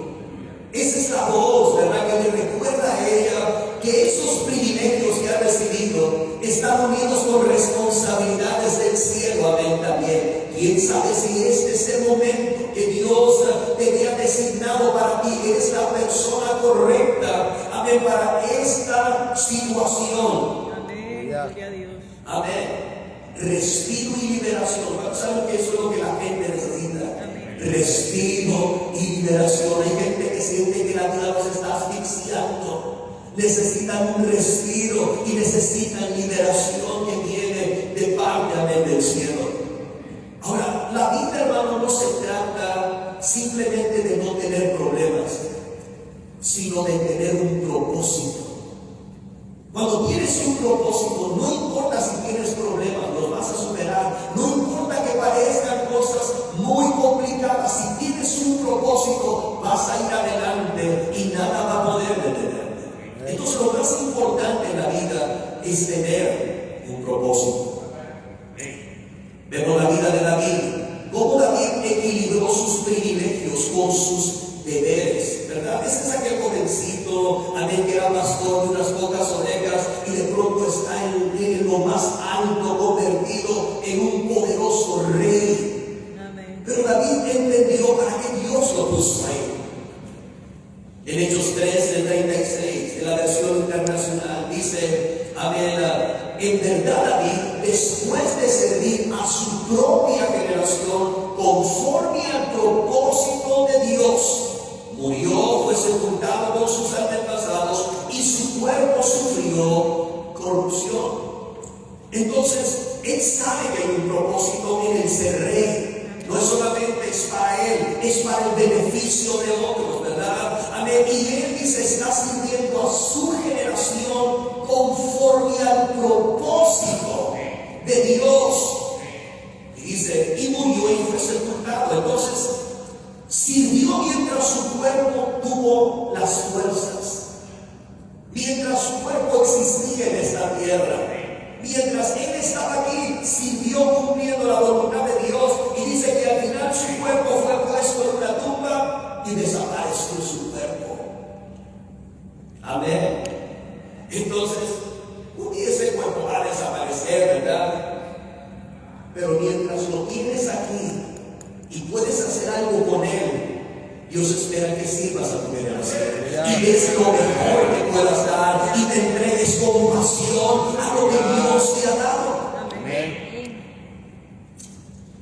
Esa es la voz, ¿verdad?, que le recuerda a ella que esos privilegios que ha recibido están unidos con responsabilidades del cielo, amén, también. Quién sabe si este es el momento que Dios tenía designado para ti. Eres la persona correcta, amén, para esta situación. Amén. Gloria a Dios. Amén. Respiro y liberación. ¿Saben que eso es lo que la gente necesita? Amén. Respiro y liberación. Hay gente que siente que la vida los está asfixiando. Necesitan un respiro y necesitan liberación que viene de parte, amén, del cielo. Ahora, la vida, hermano, no se trata simplemente de no tener problemas, sino de tener un propósito. Cuando tienes un propósito, no importa si tienes problemas, los vas a superar. No importa que parezcan cosas muy complicadas, si tienes un propósito, vas a ir adelante y nada va a poder detenerte. Entonces, lo más importante en la vida es tener un propósito. Vemos la vida de David, cómo David equilibró sus privilegios con sus deberes, ¿verdad? Ese es aquel jovencito, amén, que era pastor de unas pocas ovejas y de pronto está en lo más alto, convertido en un poderoso rey. Amén. Pero David entendió para qué Dios lo puso ahí. En Hechos 3, del 36, de la versión internacional, dice, amén, en verdad David, después de servir a su propia generación conforme al propósito de Dios, murió, fue sepultado con sus antepasados y su cuerpo sufrió corrupción. Entonces, él sabe que hay un propósito en el ser rey. No es solamente es para él, es para el beneficio de otros, ¿verdad? Amén. Y él dice, está sirviendo a su generación conforme al propósito de Dios. Y dice, y murió y fue sepultado. Entonces, sirvió mientras su cuerpo tuvo las fuerzas, mientras su cuerpo existía en esta tierra. Mientras él estaba aquí, sirvió cumpliendo la voluntad de Dios, y dice que al final su cuerpo fue puesto en una tumba y desapareció su cuerpo. Amén. Entonces, un día ese cuerpo va a desaparecer, ¿verdad? Pero mientras lo tienes aquí y puedes hacer algo con él, Dios espera que sirvas a tu generación y des lo mejor que puedas dar y te entregues con pasión a lo que Dios te ha dado. Amén.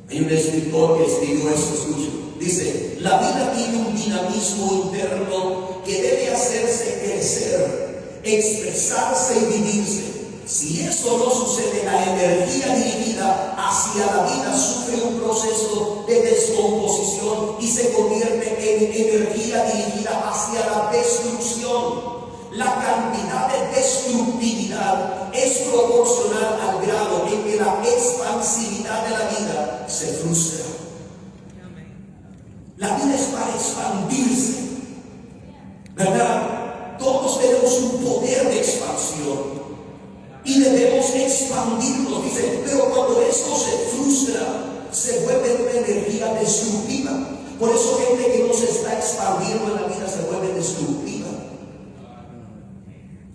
Hay un escritor que escribió esto, escuchen. Dice, la vida tiene un dinamismo interno que debe hacerse crecer, expresarse y vivirse. Si eso no sucede, la energía dirigida hacia la vida sufre un proceso de descomposición y se convierte en energía dirigida hacia la destrucción. La cantidad de destructividad es proporcional al grado en que la expansividad de la vida se frustra. La vida es para expandirse, ¿verdad? Todos tenemos un poder de expansión y debemos expandirnos, dice, pero cuando esto se frustra, se vuelve una energía destructiva. Por eso gente que no se está expandiendo en la vida se vuelve destructiva,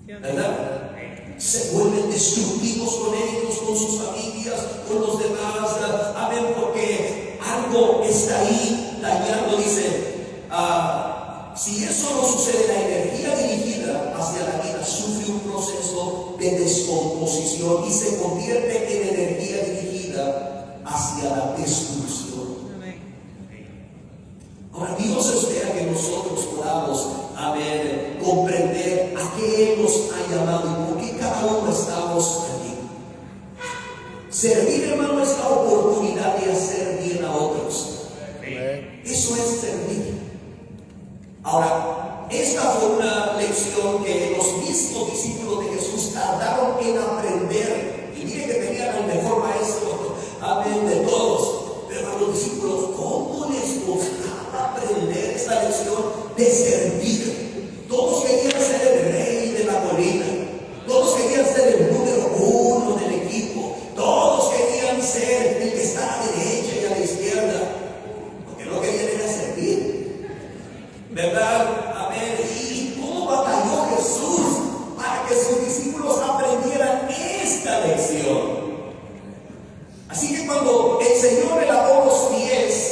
¿verdad? Se vuelven destructivos con ellos, con sus familias, con los demás. Amén, porque algo está ahí dañando. Dice, si eso no sucede, la energía dirigida hacia la vida sufre un proceso de descomposición y se convierte en energía dirigida hacia la destrucción. Ahora, Dios espera que nosotros podamos, amén, comprender a qué Él nos ha llamado y por qué cada uno estamos aquí. Servir, hermano, es la oportunidad de hacer bien a otros. Eso es servir. Ahora, esta fue una lección que los mismos discípulos de Jesús tardaron en aprender. Y mire que tenían el mejor maestro, amén, de todos. Pero a los discípulos, ¿cómo les costaba aprender esta lección de servir? Todos querían ser el rey de la colina. Todos querían ser el número uno del equipo. Todos querían ser el que está a la derecha y a la izquierda. Porque no querían era servir, ¿verdad? Amén. ¿Y cómo batalló Jesús para que sus discípulos aprendieran esta lección? Así que cuando el Señor le lavó los pies,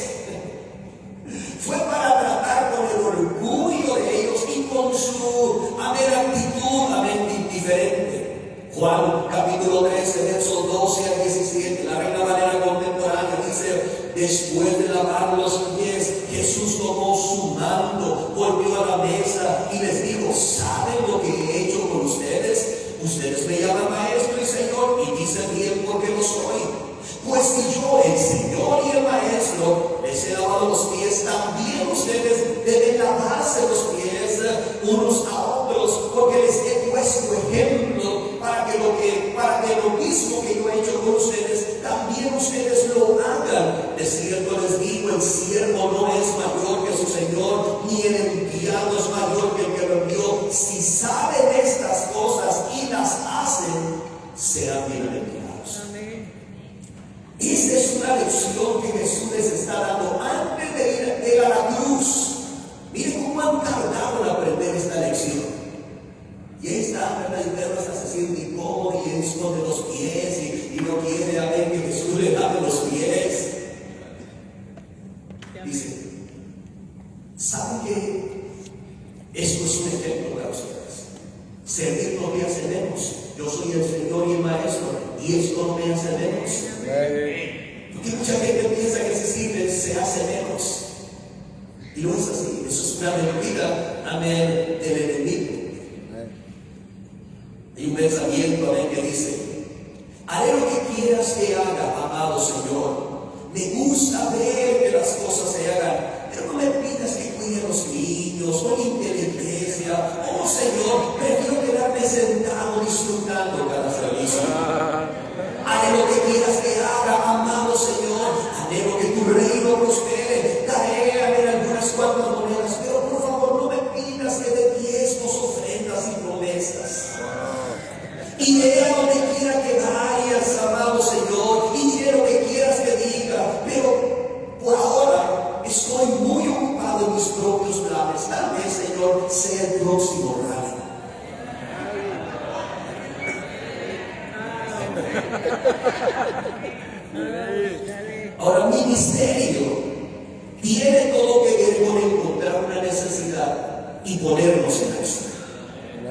fue para tratar con el orgullo de ellos y con su, amén, actitud, amén, diferente. Juan capítulo 13, versos 12 al 17, la Reina Valera contemporánea dice, después de lavar los pies, Jesús tomó su manto, volvió a la mesa y les dijo, ¿saben lo que he hecho con ustedes? Ustedes me llaman maestro y Señor y dicen bien porque lo soy. Pues si yo, el Señor y el Maestro, les he lavado los pies, también ustedes deben lavarse los pies unos a otros, porque les he puesto ejemplo para que lo mismo que yo he hecho con ustedes, también ustedes lo hagan. De cierto les digo, el siervo no es mayor que su Señor, ni el enviado es mayor que el que lo envió. Si saben estas cosas y las hacen, serán bienaventurados. Esta es una lección que Jesús les está dando antes de ir a la cruz. Miren cómo han tardado en aprender esta lección. Y ahí está, ¿verdad? Y Pedro hasta se siente incómodo y él esconde los pies y no quiere a ver que Jesús le lave los pies. Dice, ¿saben que esto es un ejemplo para ustedes? Servir no me hace menos. Yo soy el Señor y el Maestro, y esto no me hace menos. Porque mucha gente piensa que se sirve se hace menos. Y no es así. Eso es una mentira, amén, del enemigo. Hay un pensamiento, amén, que dice, haré lo que quieras que haga, amado Señor. Me gusta ver que las cosas se hagan, pero no me pidas que cuide a los niños o limpie la iglesia. Oh Señor, prefiero quedarme sentado disfrutando cada servicio. Haré lo que quieras que haga, amado Señor. Anhelo que tu reino prospere. Daré a ver algunas cuantas monedas, pero por favor no me pidas que dé diezmos, ofrendas y promesas. Iré a donde quiera que vayas, amado Señor, y diré lo que quieras que diga, pero por ahora estoy muy ocupado en mis propios planes. Tal vez, Señor, sea el próximo rally. Ahora, ministerio tiene todo que ver con encontrar una necesidad y ponernos en acción.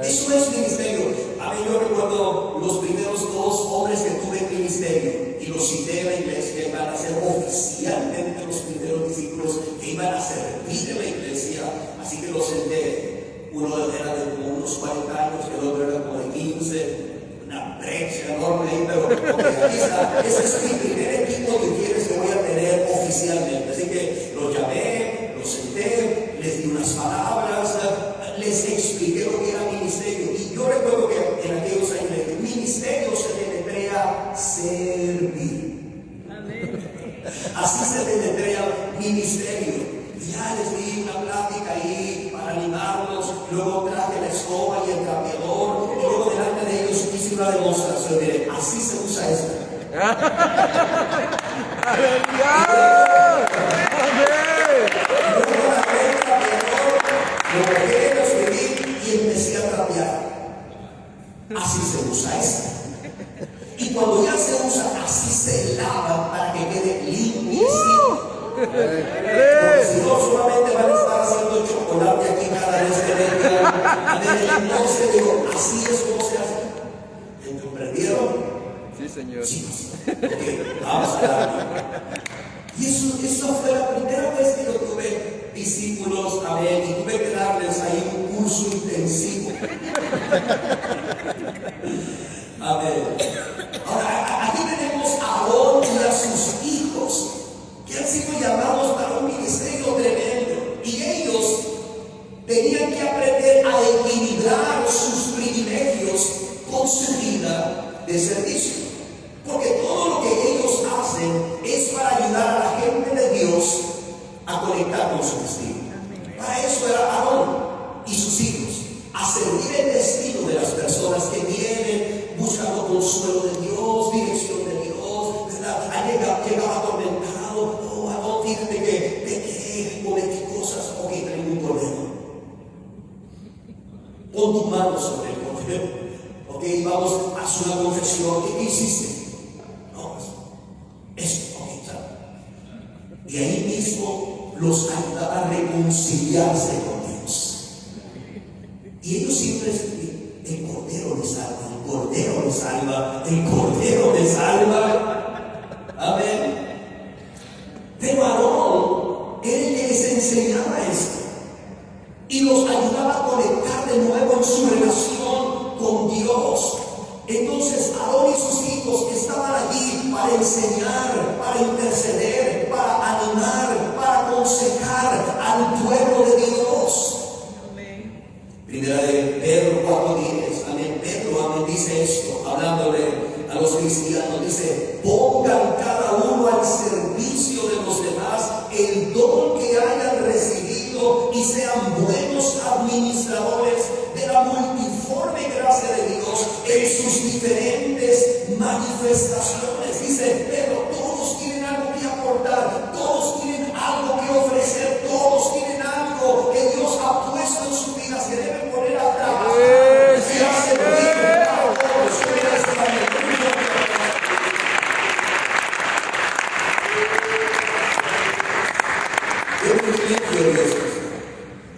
Eso es ministerio. A mí yo recuerdo los primeros 2 hombres que tuve en ministerio y los cité en la iglesia, que iban a ser oficialmente los primeros discípulos que iban a servir en la iglesia. Así que los senté. Uno era de como unos 40 años, el otro era como de 15. Una brecha enorme ahí, pero aquí está. Ese es mi primer equipo de quienes que voy a tener oficialmente. Así que los llamé, los senté, les di unas palabras, les expliqué lo que era ministerio. Y yo recuerdo que una demostración. Mire, así se usa esto. ¡Aleluya! ¡Amén! Luego la letra mejor, lo dejé, lo escribí y empecé a trapear. Así se usa esto. Y cuando ya se usa, así se lava para que quede limpiecito. Porque si no, solamente van a estar haciendo chocolate aquí cada vez que vengan. A ver, entonces digo, así es como se hace. ¿Comprendieron? Sí, Señor. Sí. Ok, vamos a dar. Y eso fue la primera vez que yo tuve discípulos, amén, y tuve que darles ahí un curso intensivo. Amén. Ahora, aquí tenemos a Aarón y a sus hijos, que han sido llamados para un ministerio tremendo. Y ellos tenían que aprender a equilibrar sus privilegios con su vida de servicio. Porque todo lo que ellos hacen es para ayudar a la gente de Dios a conectar con su destino. Para eso era Aarón y sus hijos, a servir el destino de las personas que vienen buscando consuelo de Dios, dirección de Dios, ¿verdad? Llegaba atormentado. Oh, Aarón, fíjate que cometí cosas. Ok, tengo un problema. Pon tu mano sobre el problema. Ok, vamos a hacer una confesión. ¿Qué hiciste? No, eso, ok, ¿sabes? Y ahí mismo los ayudaba a reconciliarse con Dios. Y ellos siempre escribían, el Cordero les salva, el Cordero les salva, el Cordero les salva. Amén. Pero Aarón era el que les enseñaba esto y los ayudaba a conectar de nuevo en su relación con Dios. Entonces Aarón y sus hijos estaban allí para enseñar, para interceder, para animar, para aconsejar al pueblo de Dios. Amén. Primera de Pedro 4:10. Amén. Pedro, amén, dice esto, hablándole a los cristianos, dice: pongan cada uno al servicio de los demás el don que hayan recibido y sean buenos administradores de la multiforme gracia de Dios en sus diferentes manifestaciones. Dice Pedro, todos tienen algo que aportar, todos tienen algo que ofrecer, todos tienen algo que Dios ha puesto en sus vidas que deben poner a trabajar.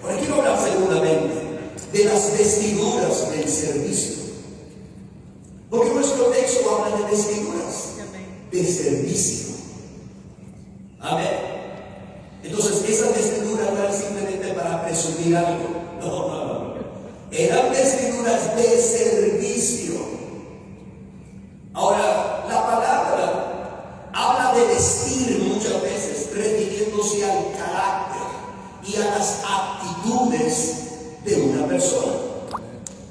Ahora quiero hablar segundamente de las vestiduras del servicio, porque nuestro texto habla de vestiduras de servicio. Amén. Entonces esas vestiduras no eran simplemente para presumir algo, no. Eran vestiduras de servicio. Ahora, la palabra habla de vestir muchas veces refiriéndose al carácter y a las actitudes de una persona.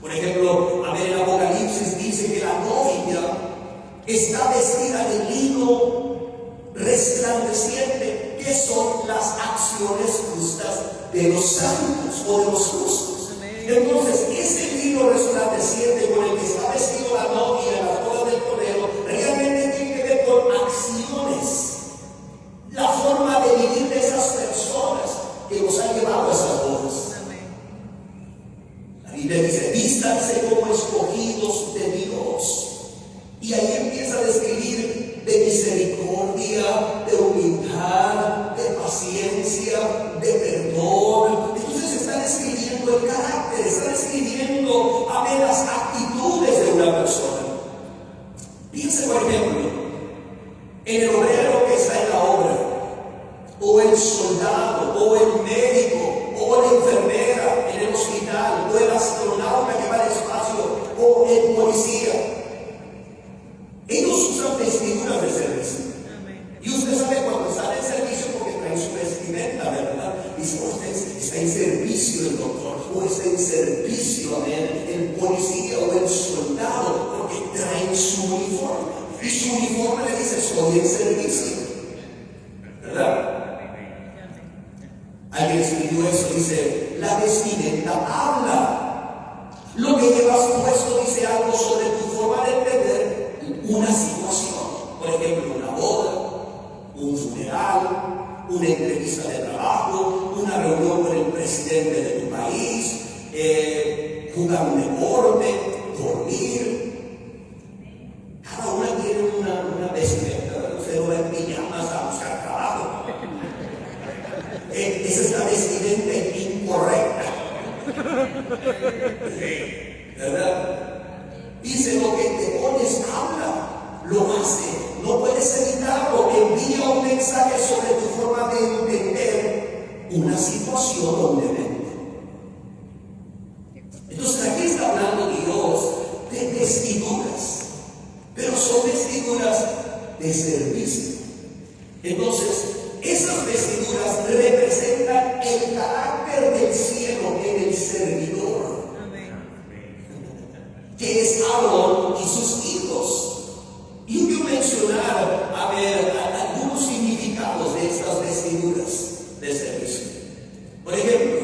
Por ejemplo, a ver, el Apocalipsis dice que la novia está vestida de lino resplandeciente, que son las acciones justas de los santos o de los justos. Entonces, ese lino resplandeciente con el que está vestido la novia en las bodas del Cordero realmente tiene que ver con acciones, la forma de vivir de esas personas que nos han llevado a esas bodas. La Biblia dice: vístanse como escogidos de Dios. Y ahí empieza a describir de misericordia, de humildad, de paciencia, de perdón. Entonces está describiendo el carácter, está describiendo, amén, las actitudes de una persona. Piense, por ejemplo, en el obrero que está en la obra, o el soldado, o el médico, o la enfermera en el hospital, o el astronauta que va al espacio, o el policía. Ellos usan vestiduras de servicio. Y usted sabe cuando están en servicio porque traen su vestimenta, ¿verdad? Dice: usted está en servicio del doctor, o está en servicio, amén, el policía o el soldado, porque traen su uniforme. Y su uniforme le dice: estoy en servicio. ¿Verdad? Alguien escribió eso, dice: la vestimenta habla. Lo que llevas puesto dice algo sobre tu forma de presidente de tu país, jugar un deporte, dormir. Cada una tiene una vestimenta. Usted va en pijamas a buscar trabajo. Esa es la vestimenta incorrecta. ¿Verdad? Dice, lo que te pones habla, lo hace. No puedes evitarlo. Envía un mensaje sobre tu forma de entender una situación o un evento. Entonces aquí está hablando Dios de vestiduras, pero son vestiduras de servicio. Entonces, esas vestiduras representan el carácter del cielo en el servidor, que es Aarón y sus hijos. Y yo quiero mencionar, algunos significados de estas vestiduras de servicio. Por ejemplo,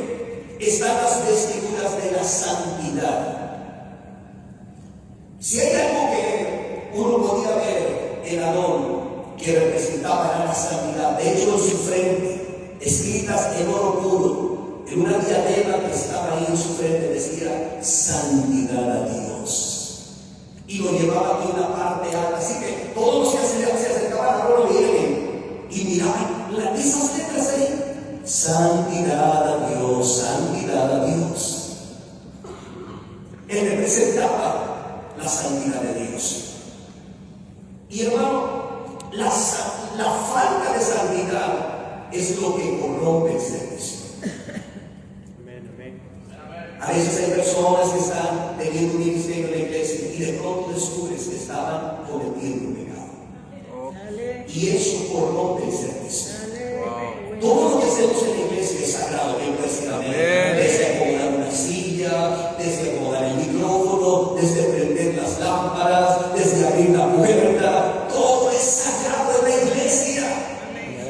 están las vestiduras de la santidad. Si hay algo que uno podía ver en Aarón que representaba la santidad, de hecho en su frente, escritas en oro puro, en una diadema que estaba ahí en su frente, decía santidad a Dios. Y lo llevaba aquí en la parte alta. Así que todos los que se acercaban a Aarón lo vieron y miraban esas letras ahí. Santidad a Dios, santidad a Dios. Él representaba la santidad de Dios. Y hermano, la falta de santidad es lo que corrompe el servicio. A veces hay personas que están teniendo un ministerio en la iglesia y de pronto descubres que estaban cometiendo un pecado. Y eso corrompe el servicio. Todo lo que hacemos en la iglesia es sagrado, bien precisamente. Desde acomodar una silla, desde acomodar el micrófono, desde prender las lámparas, desde abrir la puerta. Todo es sagrado en la iglesia.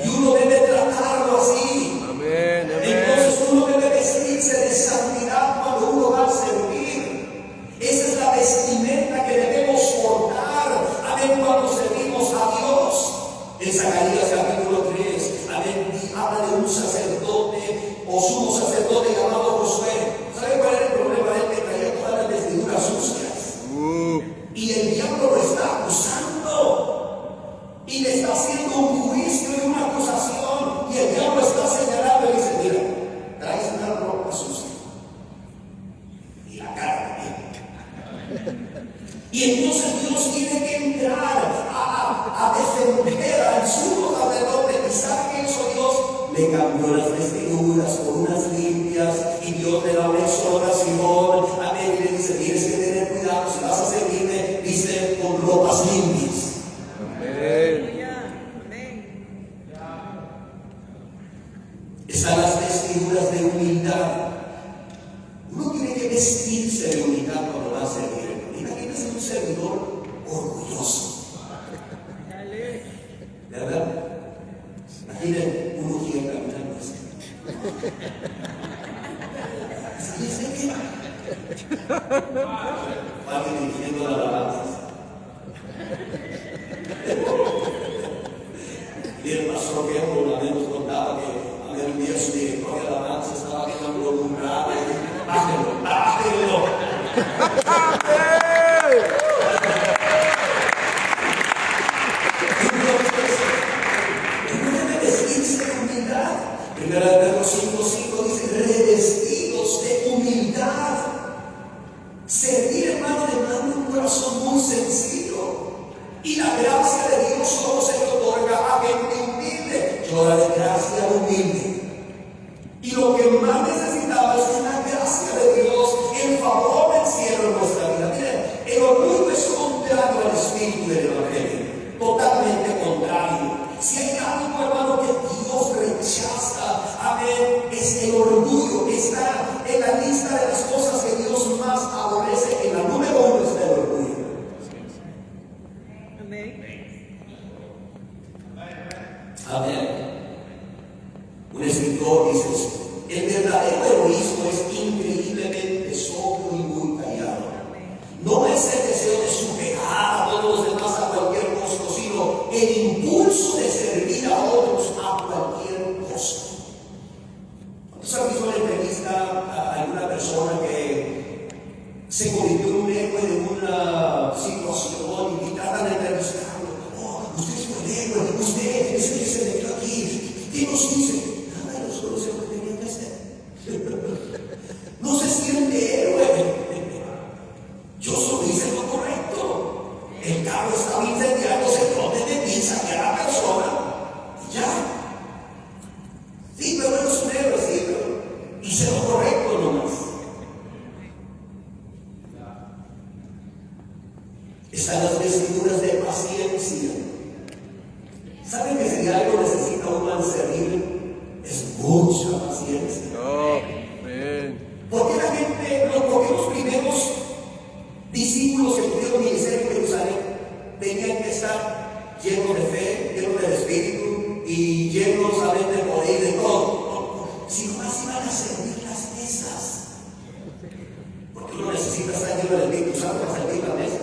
Y uno debe tratarlo así. Entonces uno debe vestirse de santidad cuando uno va a servir. Esa es la vestimenta que debemos portar. Amén, cuando servimos a Dios. En Zacarías capítulo 3, habla de un sacerdote o sumo sacerdote llamado Josué. ¿Sabe cuál era el problema de él? Que traía todas las vestiduras sucias. Y el diablo lo está acusando. Y le está haciendo un juicio y una acusación. Y el diablo está señalando y dice, mira, traes una ropa sucia. Y la cara también. Y entonces Dios tiene que entrar a defender al sumo sacerdote. ¿Y sabe qué hizo Dios? Le cambió las vestiduras por unas limpias. Y Dios le da una exhortación. Amén. Y le dice, tienes que tener cuidado. Si vas a servirme, dice, con ropas limpias. Están las vestiduras de humildad. Uno tiene que vestirse de humildad cuando va a servir. Imagínese un servidor orgulloso. ¿Verdad? Imaginen uno quiere caminando así. ¿Sí? Va dirigiendo la alabanza. Y el pastor que una vez nos contaba que había un día su director de alabanza estaba quedando lumbrado. Bájenlo, bájenlo. Primera de Pedro 5:5 dice, revestidos de humildad. Servir, hermano, demanda un corazón muy sencillo. Y la gracia de Dios solo se le otorga a gente humilde. Llora de gracia humilde. Y lo que más necesitamos es la gracia de Dios, el favor del cielo en nuestra vida. Miren, el orgullo es contrario al espíritu del evangelio. Totalmente contrario. Si hay algo, hermano, que Dios rechaza, amén, es el orgullo. Está en la lista de las cosas que Dios más aborrece. En la número 1 está el orgullo. Amén. héroe de una situación y tratan de entrevistarlo. Oh, usted fue el héroe, usted es el que se metió aquí. ¿Qué nos dice? Nada, yo solo sé lo que tenía que hacer. No se siente héroe. Yo solo hice lo correcto. El carro estaba incendiándose, no te metí, saqué a la persona. Y ya. Sí, pero no es un héroe, sí, pero hice lo correcto nomás. Están las vestiduras de paciencia. ¿Saben que si algo necesita uno al servir? Es mucha paciencia. Oh, ven. ¿Por qué la gente, por qué los primeros discípulos que tuvieron ministerio en Jerusalén tenían que estar llenos de fe, llenos del Espíritu y llenos, ¿saben?, de poder y de todo? Si nomás iban a servir las mesas. Porque uno necesita estar lleno del Espíritu Santo para servir las mesas.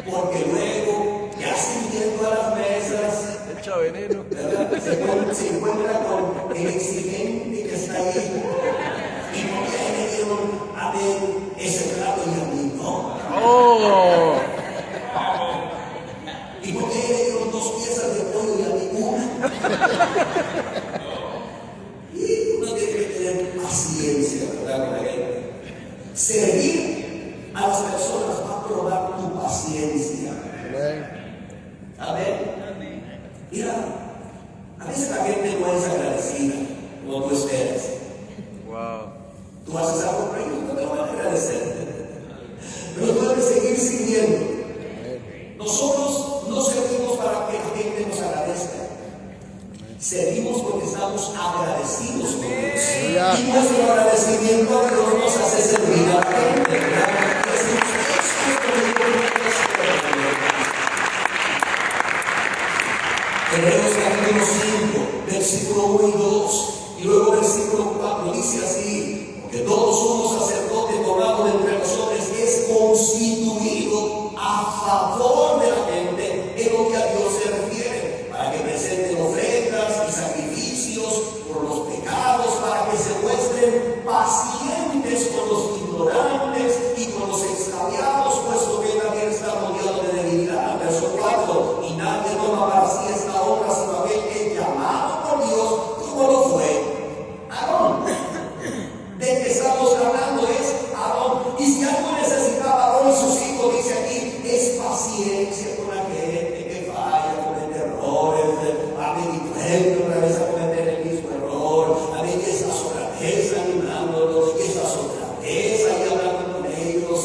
Porque luego, ya sirviendo a las mesas, Echa veneno. ¿verdad? Se encuentra con el exigente que está ahí. ¿Y por qué le dieron a ver ese plato y a mí no? Oh, ¿Y por qué le dieron 2 piezas de pollo y a mí una? Y uno tiene que tener paciencia, ¿verdad? Con la gente. Servir a las personas va a probar tu paciencia. Amén. Mira, a veces la gente no es agradecida como tú esperas. wow. Tú haces algo por ellos, no te van a agradecer. Pero tú debes seguir sirviendo. Nosotros no servimos para que la gente nos agradezca. Servimos porque estamos agradecidos con Dios. Y nuestro agradecimiento a Dios nos hace servir a la gente. ¿Verdad? Hebreos capítulo 5, versículo 1 y 2, y luego versículo 4, dice así: porque todo sumo sacerdote tomado de entre los hombres es constituido a favor de la gente en lo que a Dios se refiere, para que presenten ofrendas y sacrificios por los pecados, para que se muestren pacientes con los ignorantes y con los extraviados, puesto que también está rodeado de debilidad. Verso 4, y nadie toma para sí esta obra sino aquel que es llamado por Dios, como lo fue Aarón. De que estamos hablando es Aarón. Y si algo necesitaba Aarón y sus hijos, dice aquí, es paciencia con la gente que falla, comete errores, y vuelve otra vez a cometer el mismo error. A ver, que estás otra vez animándolos, que estás otra vez ahí hablando con ellos,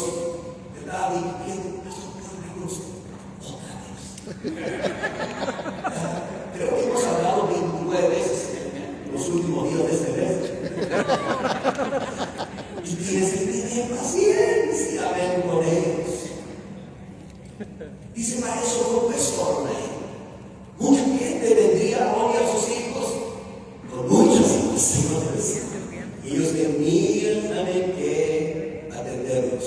¿verdad? Y creo que hemos hablado 29 veces en los últimos días de este mes. Y tienes que tener paciencia, ven con ellos. Dice, para eso no es torne. Mucha gente vendría a Aarón y a sus hijos con muchas situaciones. Y ellos tenían que atenderlos.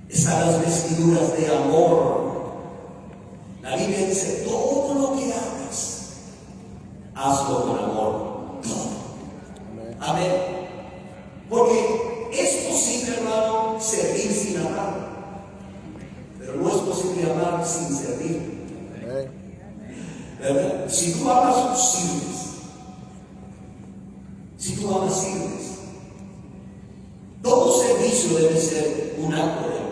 Están las vestiduras de amor. La Biblia dice, todo lo que hagas, hazlo con amor. Todo. Amén. Porque es posible, hermano, servir sin amar. Pero no es posible amar sin servir. ¿Verdad? Si tú amas, sirves. Si tú amas, sirves. Todo servicio debe ser un acto de amor.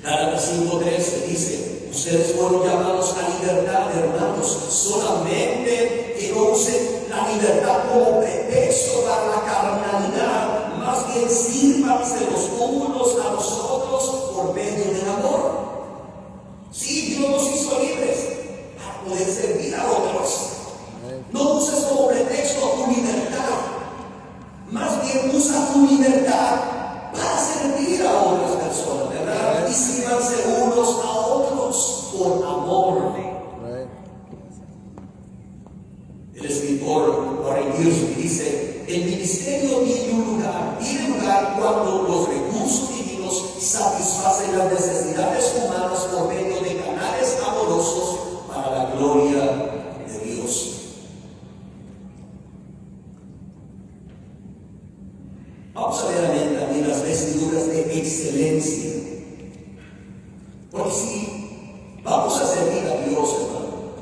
Gálatas 5:13 dice, ustedes fueron llamados a libertad, hermanos, solamente que no usen la libertad como pretexto para la carnalidad, más bien sírvanse los unos a los otros por medio del amor. Sí, Dios nos hizo libres para poder servir a otros. No uses como pretexto tu libertad, más bien usa tu libertad para servir a otras personas, ¿verdad? Y sírvanse unos a otros por amor. El escritor Warren Wiersbe dice, el ministerio tiene lugar cuando los recursos divinos satisfacen las necesidades humanas por medio de canales amorosos para la gloria de Dios. Vamos Vamos a ver también las vestiduras de excelencia. Porque si vamos a servir a Dios, hermano,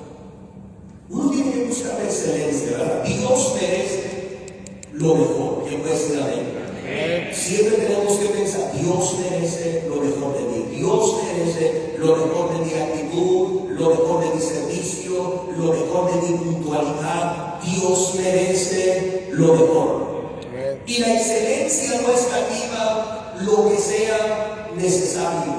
uno tiene que buscar la excelencia, ¿verdad? Dios merece lo mejor. ¿Quién puede decir amén? Siempre tenemos que pensar, Dios merece lo mejor de mí. Dios merece lo mejor de mi actitud, lo mejor de mi servicio, lo mejor de mi puntualidad. Dios merece lo mejor. Y la excelencia no escatima lo que sea necesario.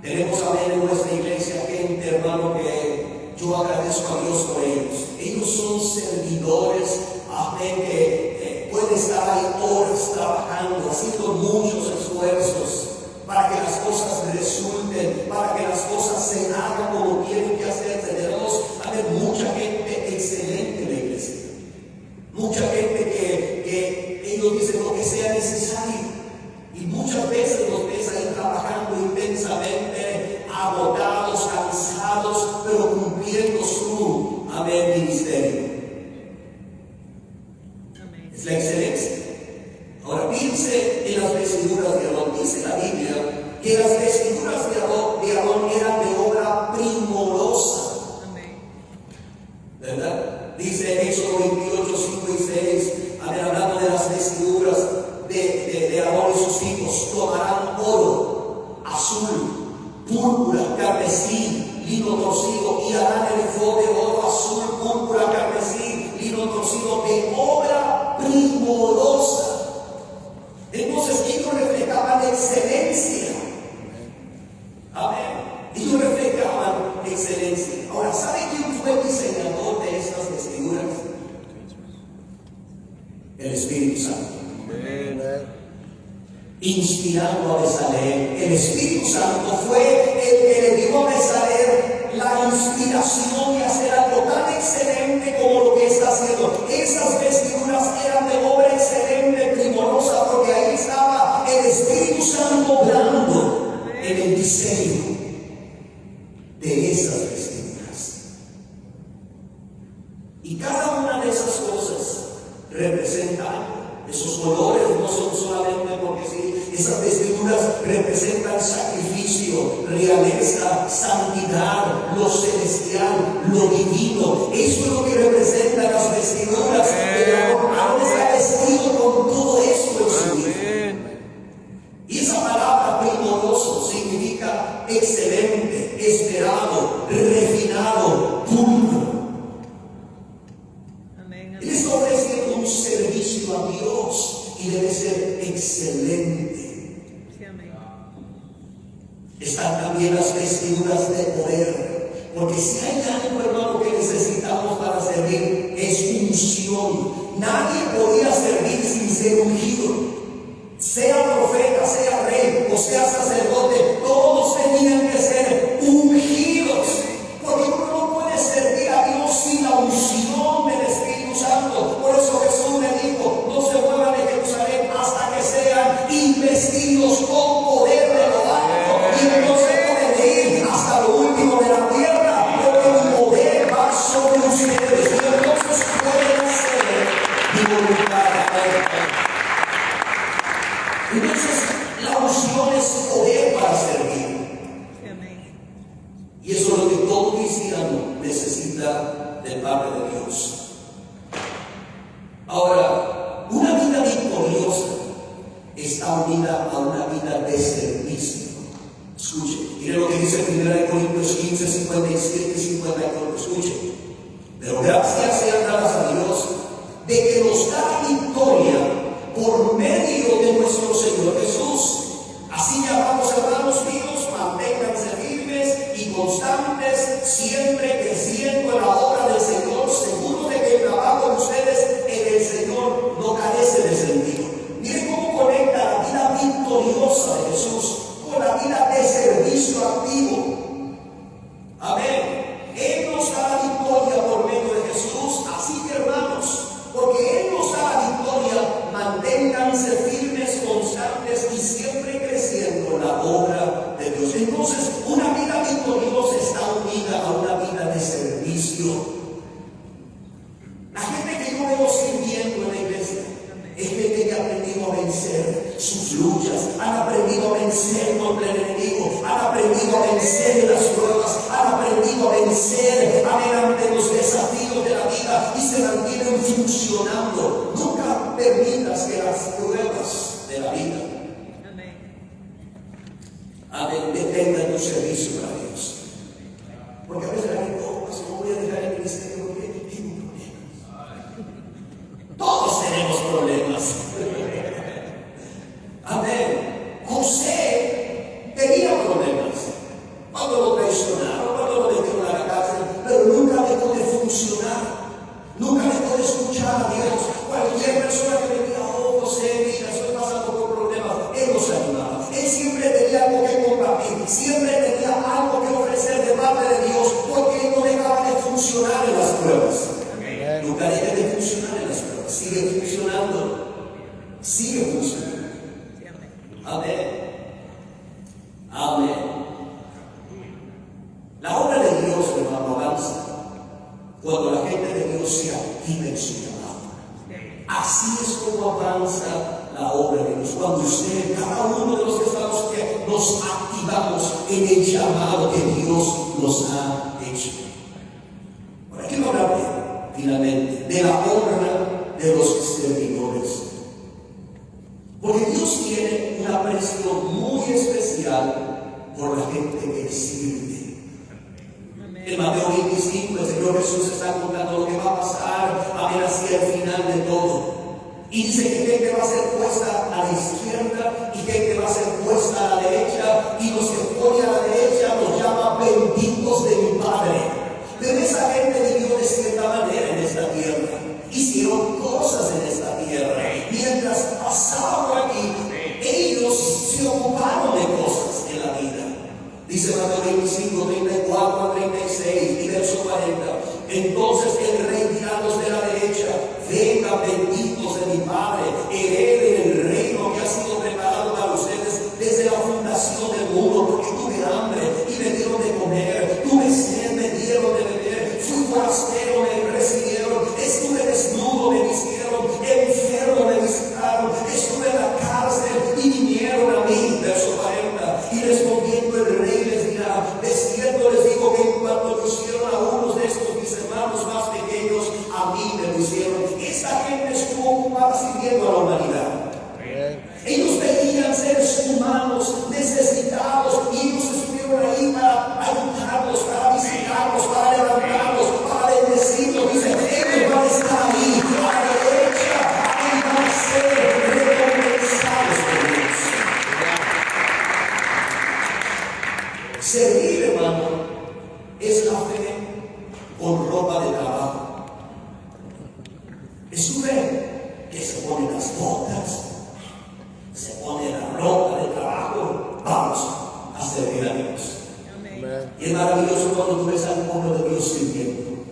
Tenemos a ver en nuestra iglesia gente, hermano, que yo agradezco a Dios por ellos. Ellos son servidores, amén, que pueden estar ahí horas trabajando, haciendo muchos esfuerzos para que las cosas resulten, para que las cosas se hagan como tienen que hacerse. Tenemos a ver mucha gente excelente en la iglesia. Mucha gente que ellos dicen lo que sea necesario. Y muchas veces los ves ahí trabajando intensamente, agotados, cansados, pero cumpliendo su, amén, ministerio. Amén. Es la excelencia. Ahora piense en las vestiduras de Aarón. Dice la Biblia que las vestiduras de Aarón eran de obra primorosa. Amén. ¿Verdad? Dice Éxodo 28, 5 y 6, hablando de las vestiduras de Aarón y sus hijos: tomarán oro, azul, púrpura, carmesí, lino torcido, y harán el efod de oro, azul, púrpura, carmesí, lino torcido, de obra primorosa. Entonces ellos reflejaban excelencia. Amén. Ellos reflejaban excelencia. Ahora, ¿sabe quién fue el diseñador de estas vestiduras? El Espíritu Santo. Inspirando a Bezalel. El Espíritu Santo fue el que le dio a Bezalel la inspiración de hacer algo tan excelente como lo que está haciendo. Esas vestiduras eran de obra excelente, primorosa, porque ahí estaba el Espíritu Santo obrando en el diseño de esas vestiduras. Y cada una de esas cosas representa algo. Esos colores no son solamente porque sí, esas vestiduras representan sacrificio, realeza, santidad, lo celestial, lo divino. Eso es lo que representan las vestiduras. Aarón está vestido con todo eso en su vida. Y esa palabra primoroso significa excelente, esperado, refinado, puro. Él está ofreciendo un servicio a Dios y debe ser excelente. Sí, amén. Están también las vestiduras de poder, porque si hay algo, hermano, que necesitamos para servir, es unción. Nadie podía servir sin ser ungido. Sea profeta, sea rey o sea sacerdote, todos tenían que ser ungidos, porque uno no puede servir a Dios sin la unción del Espíritu Santo. Por eso Jesús le dijo: no se muevan de Jerusalén hasta que sean investidos con poder de lo alto, y no se pueden ir hasta lo último de la tierra, porque el poder va sobre ustedes, y entonces pueden hacer mi voluntad. Entonces la unción es poder para servir. Sí, amén. Y eso es lo que todo cristiano necesita del Padre de Dios. Ahora, una vida victoriosa está unida a una vida de servicio. Escuche, mire lo que dice 1 Corintios 15, 57 y 58. Escuche: pero gracias sean dadas a Dios de que nos da victoria por medio de nuestro Señor Jesús. Así llamamos, hermanos míos, manténganse firmes y constantes, siempre creciendo en la obra del Señor, seguros de que el trabajo de ustedes en el Señor no carece de sentido. Miren cómo conecta la vida victoriosa de Jesús con la vida de servicio activo. Amén. Él nos da la victoria por medio de Jesús. Así que, hermanos, porque Él nos da la victoria, manténganse firmes, constantes y siempre creciendo en la obra de Dios. Entonces, una vida victoriosa está unida a una vida de servicio. La gente que yo veo sirviendo en la iglesia es gente que ha aprendido a vencer vencer sus luchas, han aprendido a vencer contra el enemigo, han aprendido a vencer en las pruebas, han aprendido a vencer ante los desafíos de la vida y se mantienen funcionando. Nunca permitas que las pruebas de la vida detengan tu servicio para Dios. Porque a veces la gente, no voy a dejar el ministerio porque tengo problemas. Todos tenemos problemas. Amén. José tenía problemas. Cuando lo traicionaron, cuando lo metieron a la cárcel, pero nunca dejó de funcionar. Nunca dejó de escuchar a Dios. Cualquier persona que le diga, José, mira, estoy pasando por problemas, él nos ayudaba. Él siempre tenía algo que compartir, siempre tenía algo que ofrecer de parte de Dios, porque él no dejaba de funcionar en las pruebas. Nunca deja de funcionar en las pruebas. Sigue funcionando. Sigue funcionando. Amén. Amén. La obra de Dios, hermano, avanza cuando la gente de Dios se activa en su llamado. Así es como avanza la obra de Dios. Cuando usted, cada uno de los que estamos aquí, nos activamos en el llamado que Dios nos ha hecho. Ahora quiero hablar finalmente de la honra de los servidores. Porque Dios tiene un aprecio muy especial por la gente que sirve. En Mateo 25, el Señor Jesús está contando lo que va a pasar, hacia el final de todo. Y dice que gente va a ser puesta a la izquierda y gente va a ser puesta a la derecha, y los que pone a la derecha los llama benditos de mi Padre. Pero esa gente vivió de cierta manera en esta tierra, hicieron cosas en esta tierra. Mientras pasaban por aquí, ellos se ocuparon de cosas en la vida. Dice Mateo 25, 34 a 36 y verso 40. Entonces el rey dirá a los de la derecha: vengan benditos de mi Padre, hereden el reino que ha sido preparado para ustedes desde la fundación del mundo, porque tuve hambre y me dieron de comer, tuve sed, me dieron de beber, fui forastero, me recibieron, estuve desnudo, me vistieron, enfermo, me visitaron, estuve en la cárcel y vinieron a mí. Verso 40. Y respondiendo el rey les dirá: de cierto les digo que en cuanto lo hicieron a unos de estos mis hermanos más pequeños, a mí me lo hicieron. Esta gente estuvo ocupada sirviendo a la humanidad. Ellos veían seres humanos necesitados y ellos estuvieron ahí para ayudarlos, para visitarlos, para levantarlos, para bendecirlos. Dice, ellos van a estar ahí a la derecha y van a ser recompensados por Dios. Servir, hermano, es la fe con ropa de trabajo. Es su fe que se pone las botas, se pone la ropa de trabajo. Vamos a servir a Dios. Amén. Y es maravilloso cuando tú ves al pueblo de Dios sirviendo,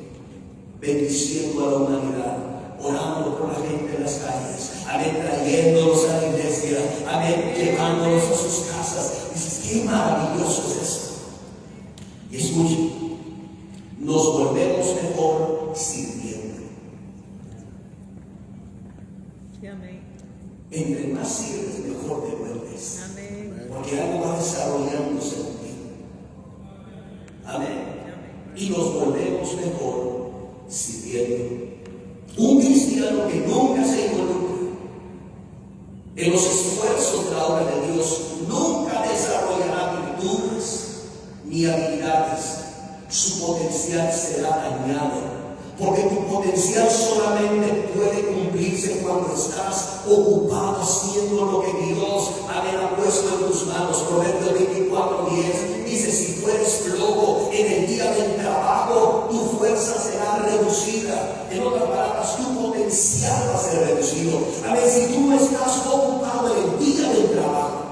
bendiciendo a la humanidad, orando por la gente en las calles, amén, trayéndolos a la iglesia, amén, llevándolos a sus casas. Dices, qué maravilloso es eso. Y escuchen, nos volvemos mejor sirviendo. Amén. Entre más sirves, mejor te vuelves. Amén. Porque algo va desarrollándose en ti. Amén. Y nos volvemos mejor sirviendo. Un cristiano que nunca se involucra en los esfuerzos de la obra de Dios nunca desarrollará virtudes ni habilidades. Su potencial será dañado. Porque tu potencial solamente puede cumplirse cuando estás ocupado haciendo lo que Dios ha puesto en tus manos. Proverbios 24:10 dice: si fueres flojo en el día del trabajo, tu fuerza será reducida. En otras palabras, tu potencial va a ser reducido. A ver, si tú no estás ocupado en el día del trabajo,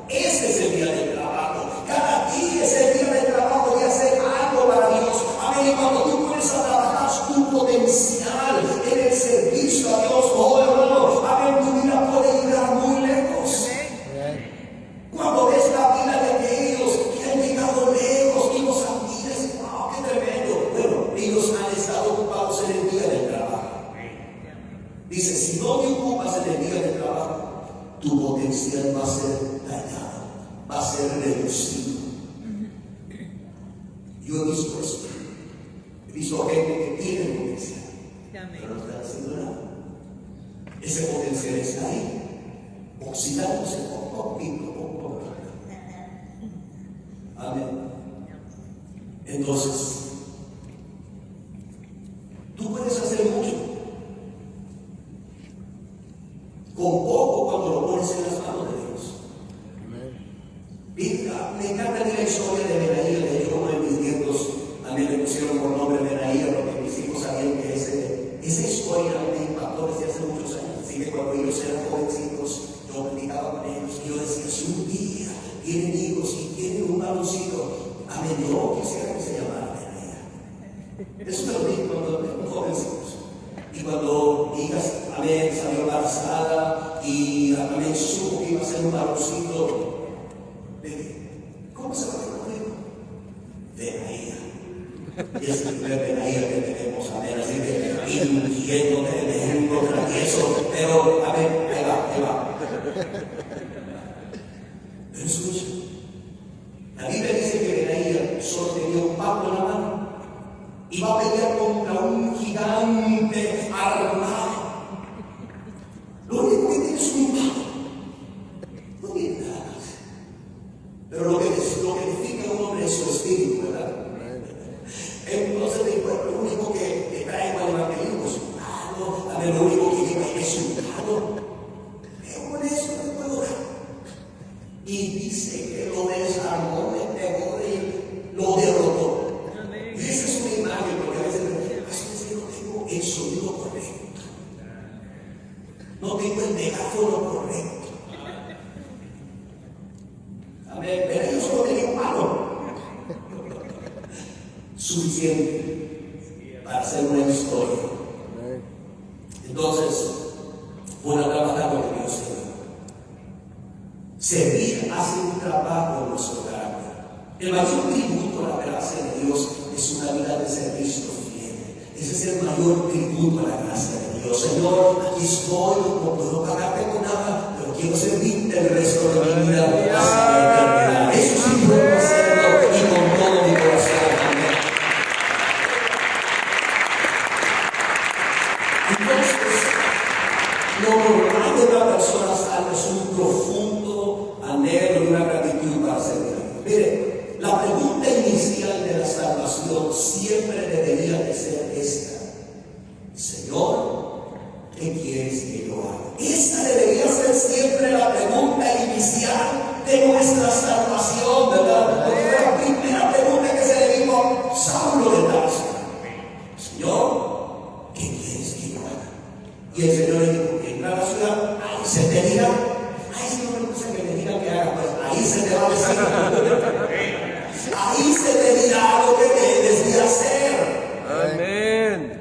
ese es el día del trabajo. Cada día es el día del trabajo de hacer algo para Dios. Amén. Y cuando tú pones a trabajar tu potencial en el servicio a Dios, oh hermano, amén, tu vida puede llegar muy lejos. Cuando ves la vida de aquellos que han potencial va a ser dañado, va a ser reducido. Yo he visto eso. He visto gente que tiene potencial, pero no está haciendo nada. Ese potencial está ahí, oxidándose poco a poco. Amén. Entonces, tú puedes hacer mucho con poco cuando lo pones en las manos de Dios. Me encanta la historia de Benaía. De hecho, uno de mis nietos a mí le pusieron por nombre Benaía porque mis hijos sabían que esa historia me impactó desde hace muchos años. Así que cuando ellos eran jovencitos, yo platicaba con ellos y yo decía: si un día tienen hijos y tienen un varoncito, amén, yo quisiera que se llamara Benaía. Eso te lo dije cuando eran jovencitos. Y cuando mi hija, amén, salió embarazada y amén, supo que iba a ser un varoncito, le dije: ¿cómo se va a llamar? Benaía. Y es el primer Benaía que tenemos, amén. Así que inquieto, tremendo, travieso, pero amén, ahí va. Pero escucha, la Biblia dice que Benaía solo tenía un palo en la mano. Iba a pelear contra un gigante armado. Lo único que tiene es un palo. No tiene nada más. Pero lo que define a un hombre es su espíritu, ¿verdad? Entonces, lo único que trae para el evangelismo es un palo. A ver, lo único que lleva es un palo. Pero con eso no puedo dar. Y dice que lo desarmó, le pegó y lo derrotó. Y esa es una imagen, porque a veces es que no tengo el sonido correcto, no tengo el megáfono correcto. Amén. Pero yo solo tenía un palo suficiente para hacer una historia. Entonces, bueno, trabajar con Dios. Servir hace un trabajo en nuestro carácter. El mayor tributo a la gracia de Dios es una vida de servicio fiel. Ese es el mayor tributo a la gracia de Dios. Señor, aquí estoy, no puedo pagarte con nada, pero quiero servirte el resto de mi vida hasta la eternidad. Eso sí puedo hacerlo y con todo mi corazón. Amén. Entonces, lo normal de una persona salva es un profundo anhelo y una gratitud para servir. Mire, la pregunta inicial de la salvación siempre debería de ser esta: Señor, ¿qué quieres que yo haga? Esta debería ser siempre la pregunta inicial de nuestra salvación, ¿verdad? Porque fue la primera pregunta que se le dijo a Saulo de Tarso: Señor, ¿qué quieres que yo haga? Y el Señor le dijo: entra a la ciudad, ahí se te dirá. Ay, si no me gusta que me digan que haga, pues ahí se te va a decir. Ahí se te dirá lo que debes de hacer. Amén.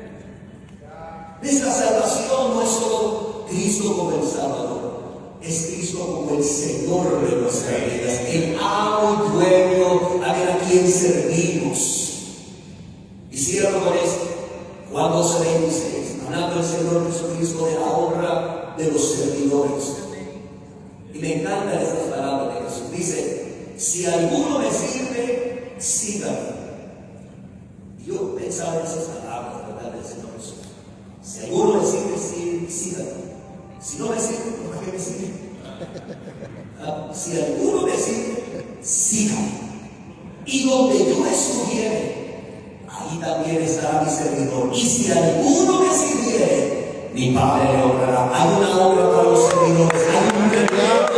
Nuestra salvación no es solo Cristo como el Salvador, es Cristo como el Señor de nuestras vidas, el amo y dueño a quien servimos. Y cierro con esto: Juan 12:26, hablando el Señor Jesucristo de la honra de los servidores. Y me encantan estas palabras de Jesús. Dice: si alguno me sirve, sígame. Yo pensaba en esas palabras, ¿verdad?, del Señor Jesús. Si alguno me sirve, sígame. Si no me sirve, ¿por qué me sirve? Si alguno me sirve, sígame. Y donde yo estuviere, ahí también estará mi servidor. Y si alguno me sirviere, mi Padre le honrará. Hay una obra para los servidores. Hay un regalo.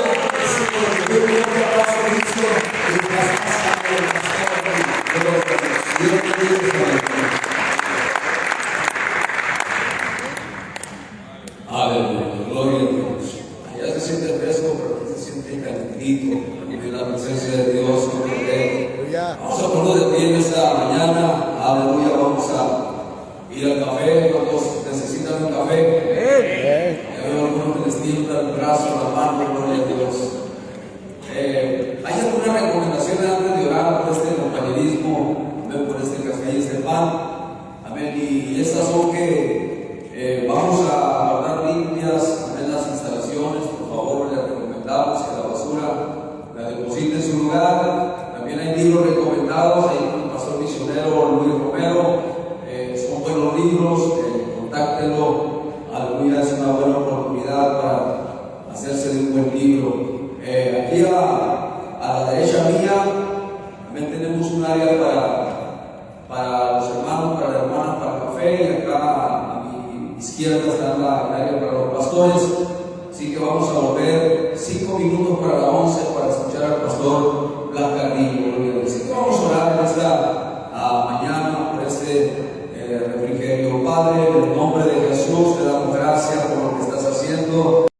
Aleluya, gloria a Dios. Allá se siente fresco, pero aquí se siente calentito en la presencia de Dios. Vamos a ponerlo de pie en esta mañana. Aleluya, vamos a ir al café. ¿Cuántos necesitan un café? Ya veo algunos que les tiembla el brazo, la mano, gloria a Dios. ¿Hay alguna recomendación antes de orar por este compañerismo, por este café y este pan? Amén. Y estas son que vamos a guardar limpias, amén, las instalaciones. Por favor, les recomendamos de un buen libro. Aquí a la derecha mía también tenemos un área para los hermanos, para las hermanas, para el café, y acá a mi izquierda está el área para los pastores. Así que vamos a volver 5 minutos para las 11 para escuchar al pastor Blas Carrillo. Así que vamos a orar en esta mañana por este refrigerio. Padre, en el nombre de